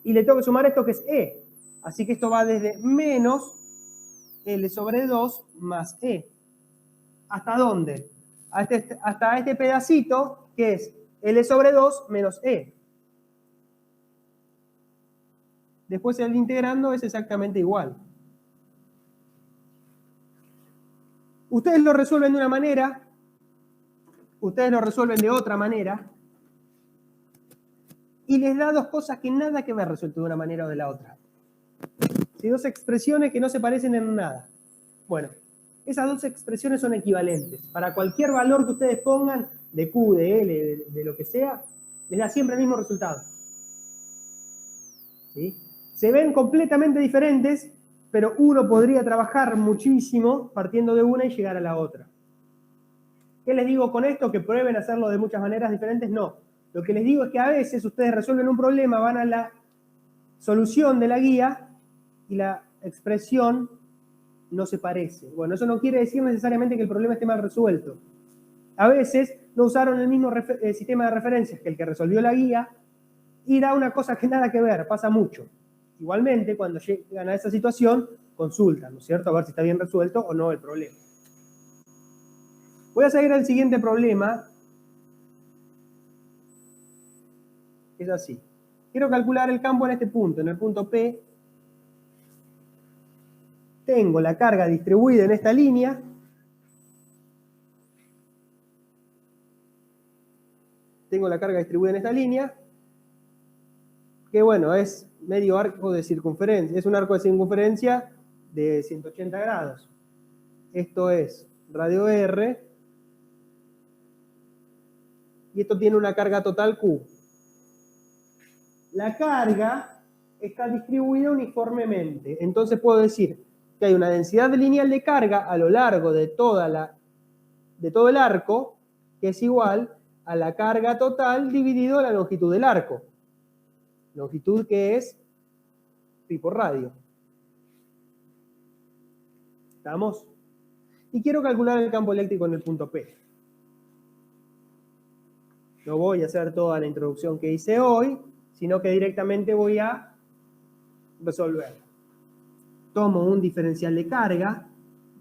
Speaker 2: Y le tengo que sumar esto que es E. Así que esto va desde menos L sobre 2 más E. ¿hasta dónde? Hasta este pedacito, que es L sobre 2 menos E. Después el integrando es exactamente igual. Ustedes lo resuelven de una manera, ustedes lo resuelven de otra manera, y les da dos cosas que nada que ver resuelto de una manera o de la otra. ¿Sí? Dos expresiones que no se parecen en nada. Bueno, esas dos expresiones son equivalentes. Para cualquier valor que ustedes pongan, de Q, de L, de lo que sea, les da siempre el mismo resultado. ¿Sí? Se ven completamente diferentes, pero uno podría trabajar muchísimo partiendo de una y llegar a la otra. ¿Qué les digo con esto? ¿Que prueben hacerlo de muchas maneras diferentes? No. Lo que les digo es que a veces ustedes resuelven un problema, van a la solución de la guía y la expresión no se parece. Bueno, eso no quiere decir necesariamente que el problema esté mal resuelto. A veces no usaron el mismo sistema de referencias que el que resolvió la guía y da una cosa que nada que ver, pasa mucho. Igualmente, cuando llegan a esa situación, consultan, ¿no es cierto? A ver si está bien resuelto o no el problema. Voy a seguir al siguiente problema. Es así. Quiero calcular el campo en este punto, en el punto P. Tengo la carga distribuida en esta línea. Tengo la carga distribuida en esta línea, que bueno, es medio arco de circunferencia. Es un arco de circunferencia de 180 grados. Esto es radio R. Y esto tiene una carga total Q. La carga está distribuida uniformemente. Entonces puedo decir que hay una densidad lineal de carga a lo largo de todo el arco, que es igual a la carga total dividido la longitud del arco. Longitud que es pi por radio. ¿Estamos? Y quiero calcular el campo eléctrico en el punto P. No voy a hacer toda la introducción que hice hoy, sino que directamente voy a resolver. Tomo un diferencial de carga,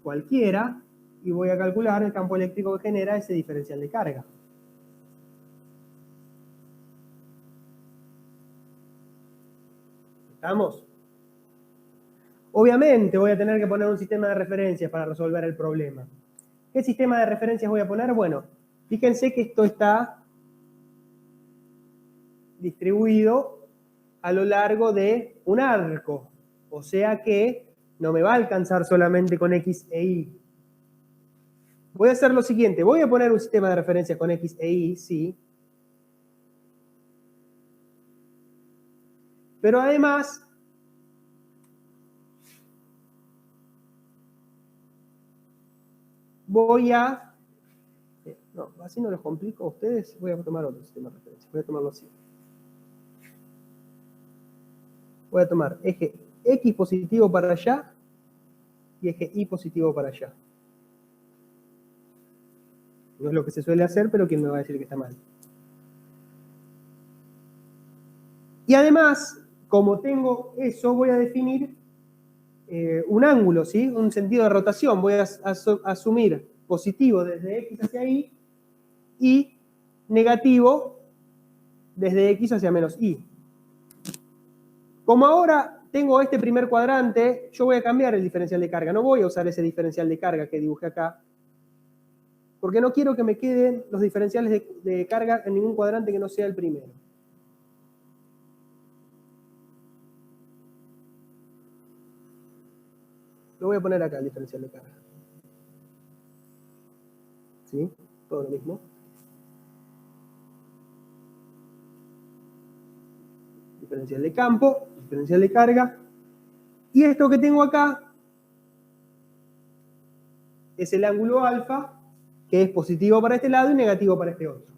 Speaker 2: cualquiera, y voy a calcular el campo eléctrico que genera ese diferencial de carga. ¿Estamos? Obviamente voy a tener que poner un sistema de referencias para resolver el problema. ¿Qué sistema de referencias voy a poner? Bueno, fíjense que esto está distribuido a lo largo de un arco. O sea que no me va a alcanzar solamente con X e Y. Voy a hacer lo siguiente. Voy a poner un sistema de referencias con X e Y, sí. Pero además, voy a... No, así no les complico a ustedes. Voy a tomar otro sistema de referencias. Voy a tomarlo así. Voy a tomar eje X positivo para allá y eje Y positivo para allá. No es lo que se suele hacer, pero ¿quién me va a decir que está mal? Y además, como tengo eso, voy a definir un ángulo, ¿sí? Un sentido de rotación. Voy a asumir positivo desde X hacia Y y negativo desde X hacia menos Y. Como ahora tengo este primer cuadrante, yo voy a cambiar el diferencial de carga. No voy a usar ese diferencial de carga que dibujé acá, porque no quiero que me queden los diferenciales de carga en ningún cuadrante que no sea el primero. Lo voy a poner acá, el diferencial de carga. ¿Sí? Todo lo mismo. Diferencial de campo, diferencial de carga. Y esto que tengo acá es el ángulo alfa, que es positivo para este lado y negativo para este otro.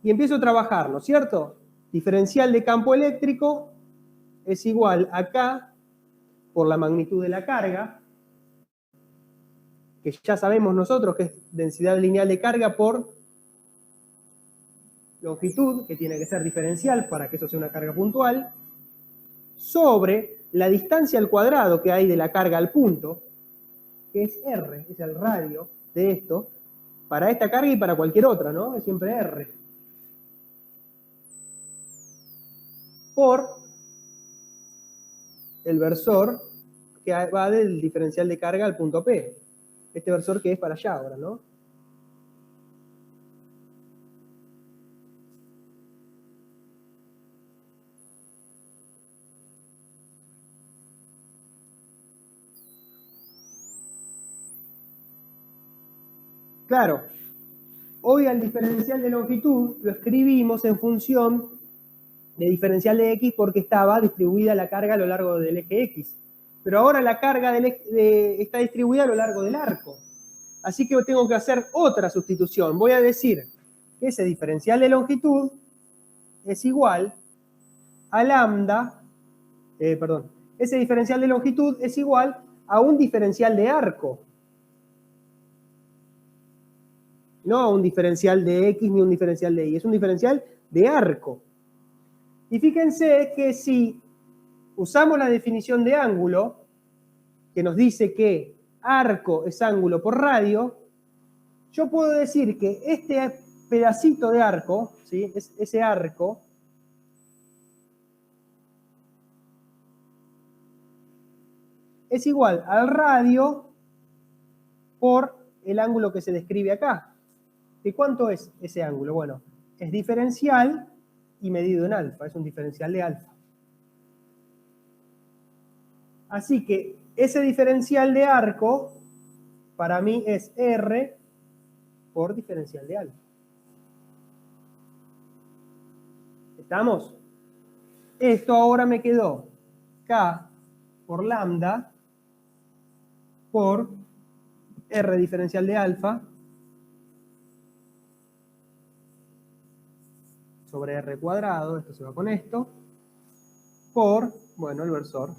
Speaker 2: Y empiezo a trabajar, ¿no es cierto? Diferencial de campo eléctrico es igual acá por la magnitud de la carga, que ya sabemos nosotros que es densidad lineal de carga por longitud, que tiene que ser diferencial para que eso sea una carga puntual, sobre la distancia al cuadrado que hay de la carga al punto, que es R, es el radio de esto, para esta carga y para cualquier otra, ¿no? Es siempre R. Por el versor que va del diferencial de carga al punto P. Este versor que es para allá ahora, ¿no? Claro, hoy al diferencial de longitud lo escribimos en función de diferencial de X porque estaba distribuida la carga a lo largo del eje X. Pero ahora la carga está distribuida a lo largo del arco. Así que tengo que hacer otra sustitución. Voy a decir que ese diferencial de longitud es igual a lambda, ese diferencial de longitud es igual a un diferencial de arco. No a un diferencial de X ni un diferencial de Y, es un diferencial de arco. Y fíjense que si usamos la definición de ángulo, que nos dice que arco es ángulo por radio, yo puedo decir que este pedacito de arco, ¿sí? Ese arco, es igual al radio por el ángulo que se describe acá. ¿De cuánto es ese ángulo? Bueno, es diferencial y medido en alfa, es un diferencial de alfa. Así que ese diferencial de arco para mí es R por diferencial de alfa. ¿Estamos? Esto ahora me quedó K por lambda por R diferencial de alfa sobre R cuadrado, esto se va con esto, por, bueno, el versor.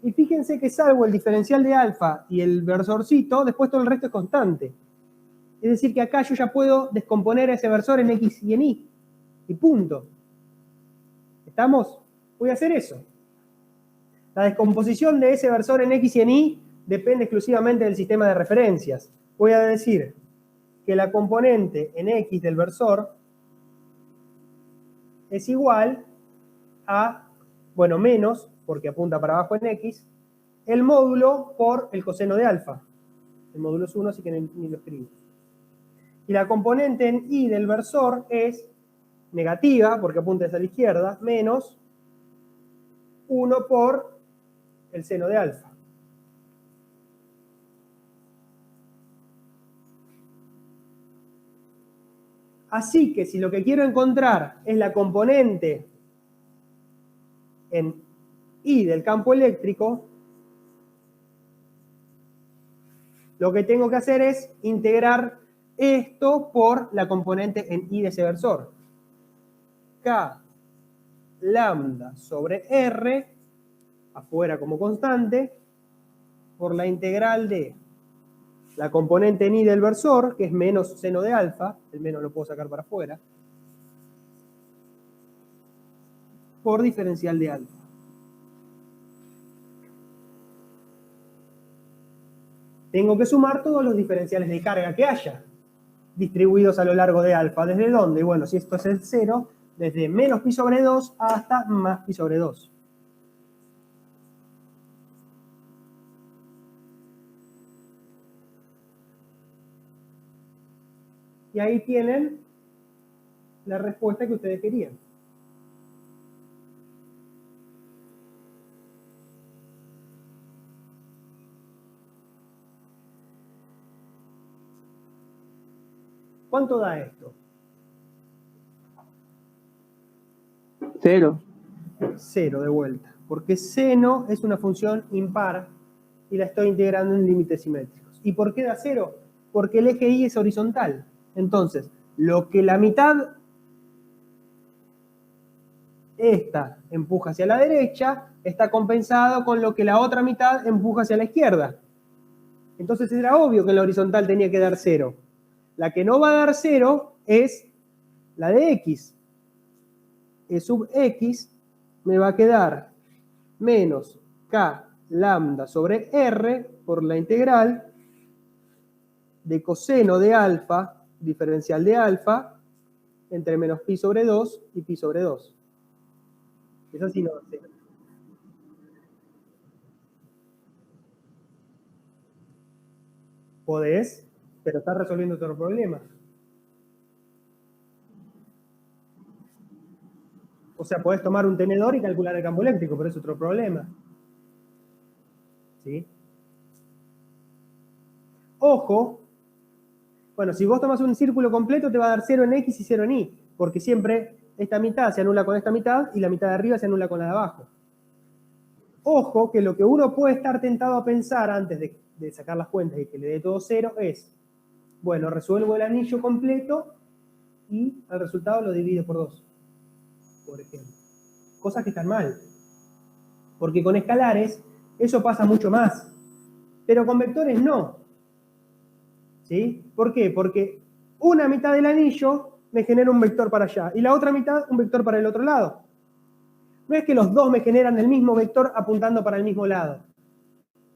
Speaker 2: Y fíjense que salvo el diferencial de alfa y el versorcito, después todo el resto es constante. Es decir, que acá yo ya puedo descomponer ese versor en X y en Y. Y punto. ¿Estamos? Voy a hacer eso. La descomposición de ese versor en X y en Y depende exclusivamente del sistema de referencias. Voy a decir que la componente en X del versor es igual a, bueno, menos, porque apunta para abajo en X, el módulo por el coseno de alfa. El módulo es 1, así que ni lo escribo. Y la componente en Y del versor es negativa, porque apunta hacia la izquierda, menos 1 por el seno de alfa. Así que si lo que quiero encontrar es la componente en Y del campo eléctrico, lo que tengo que hacer es integrar esto por la componente en Y de ese versor. K lambda sobre R, afuera como constante, por la integral de la componente en Y del versor, que es menos seno de alfa, el menos lo puedo sacar para afuera, por diferencial de alfa. Tengo que sumar todos los diferenciales de carga que haya distribuidos a lo largo de alfa. ¿Desde dónde? Bueno, si esto es el 0, desde menos pi sobre 2 hasta más pi sobre 2. Y ahí tienen la respuesta que ustedes querían. ¿Cuánto da esto?
Speaker 3: 0.
Speaker 2: 0 de vuelta. Porque seno es una función impar y la estoy integrando en límites simétricos. ¿Y por qué da 0? Porque el eje Y es horizontal. Entonces, lo que la mitad esta empuja hacia la derecha está compensado con lo que la otra mitad empuja hacia la izquierda. Entonces era obvio que en la horizontal tenía que dar 0. La que no va a dar 0 es la de X. E sub x me va a quedar menos k lambda sobre r por la integral de coseno de alfa, diferencial de alfa, entre menos pi sobre 2 y pi sobre 2. Eso sí no lo sé. Podés, pero estás resolviendo otro problema. O sea, podés tomar un tenedor y calcular el campo eléctrico, pero es otro problema. ¿Sí? Ojo, bueno, si vos tomas un círculo completo te va a dar 0 en x y 0 en y, porque siempre esta mitad se anula con esta mitad y la mitad de arriba se anula con la de abajo. Ojo, que lo que uno puede estar tentado a pensar antes de sacar las cuentas y que le dé todo 0 es, bueno, resuelvo el anillo completo y el resultado lo divido por 2, por ejemplo. Cosas que están mal. Porque con escalares eso pasa mucho más. Pero con vectores no. ¿Sí? ¿Por qué? Porque una mitad del anillo me genera un vector para allá y la otra mitad un vector para el otro lado. No es que los dos me generan el mismo vector apuntando para el mismo lado.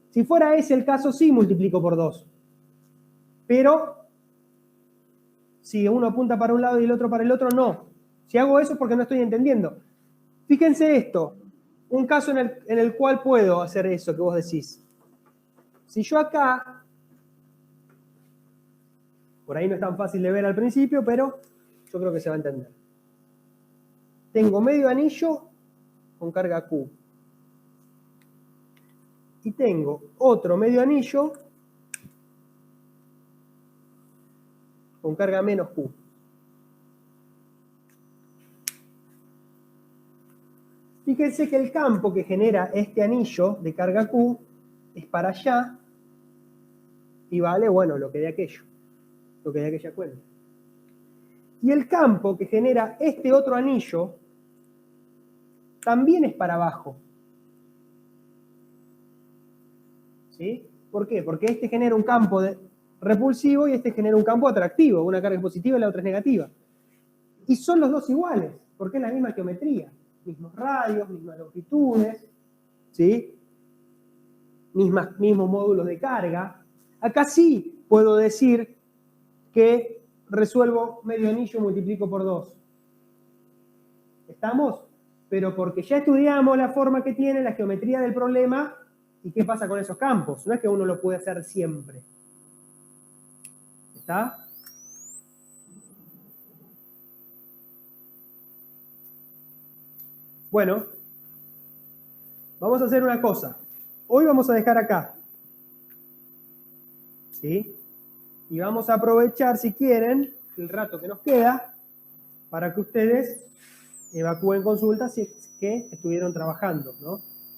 Speaker 2: Si fuera ese el caso, sí multiplico por 2. Pero si uno apunta para un lado y el otro para el otro, no. Si hago eso es porque no estoy entendiendo. Fíjense esto. Un caso en el cual puedo hacer eso que vos decís. Si yo acá, por ahí no es tan fácil de ver al principio, pero yo creo que se va a entender. Tengo medio anillo con carga Q. Y tengo otro medio anillo con carga menos Q. Fíjense que el campo que genera este anillo de carga Q es para allá y vale, bueno, lo que de aquello, lo que de aquella cuenta. Y el campo que genera este otro anillo también es para abajo. ¿Sí? ¿Por qué? Porque este genera un campo repulsivo y este genera un campo atractivo. Una carga es positiva y la otra es negativa. Y son los dos iguales, porque es la misma geometría. Mismos radios, mismas longitudes, ¿sí? Mismos módulos de carga. Acá sí puedo decir que resuelvo medio anillo y multiplico por 2. ¿Estamos? Pero porque ya estudiamos la forma que tiene, la geometría del problema y qué pasa con esos campos. No es que uno lo puede hacer siempre. ¿Está? Bueno, vamos a hacer una cosa. Hoy vamos a dejar acá. ¿Sí? Y vamos a aprovechar, si quieren, el rato que nos queda para que ustedes evacúen consultas si es que estuvieron trabajando, ¿no?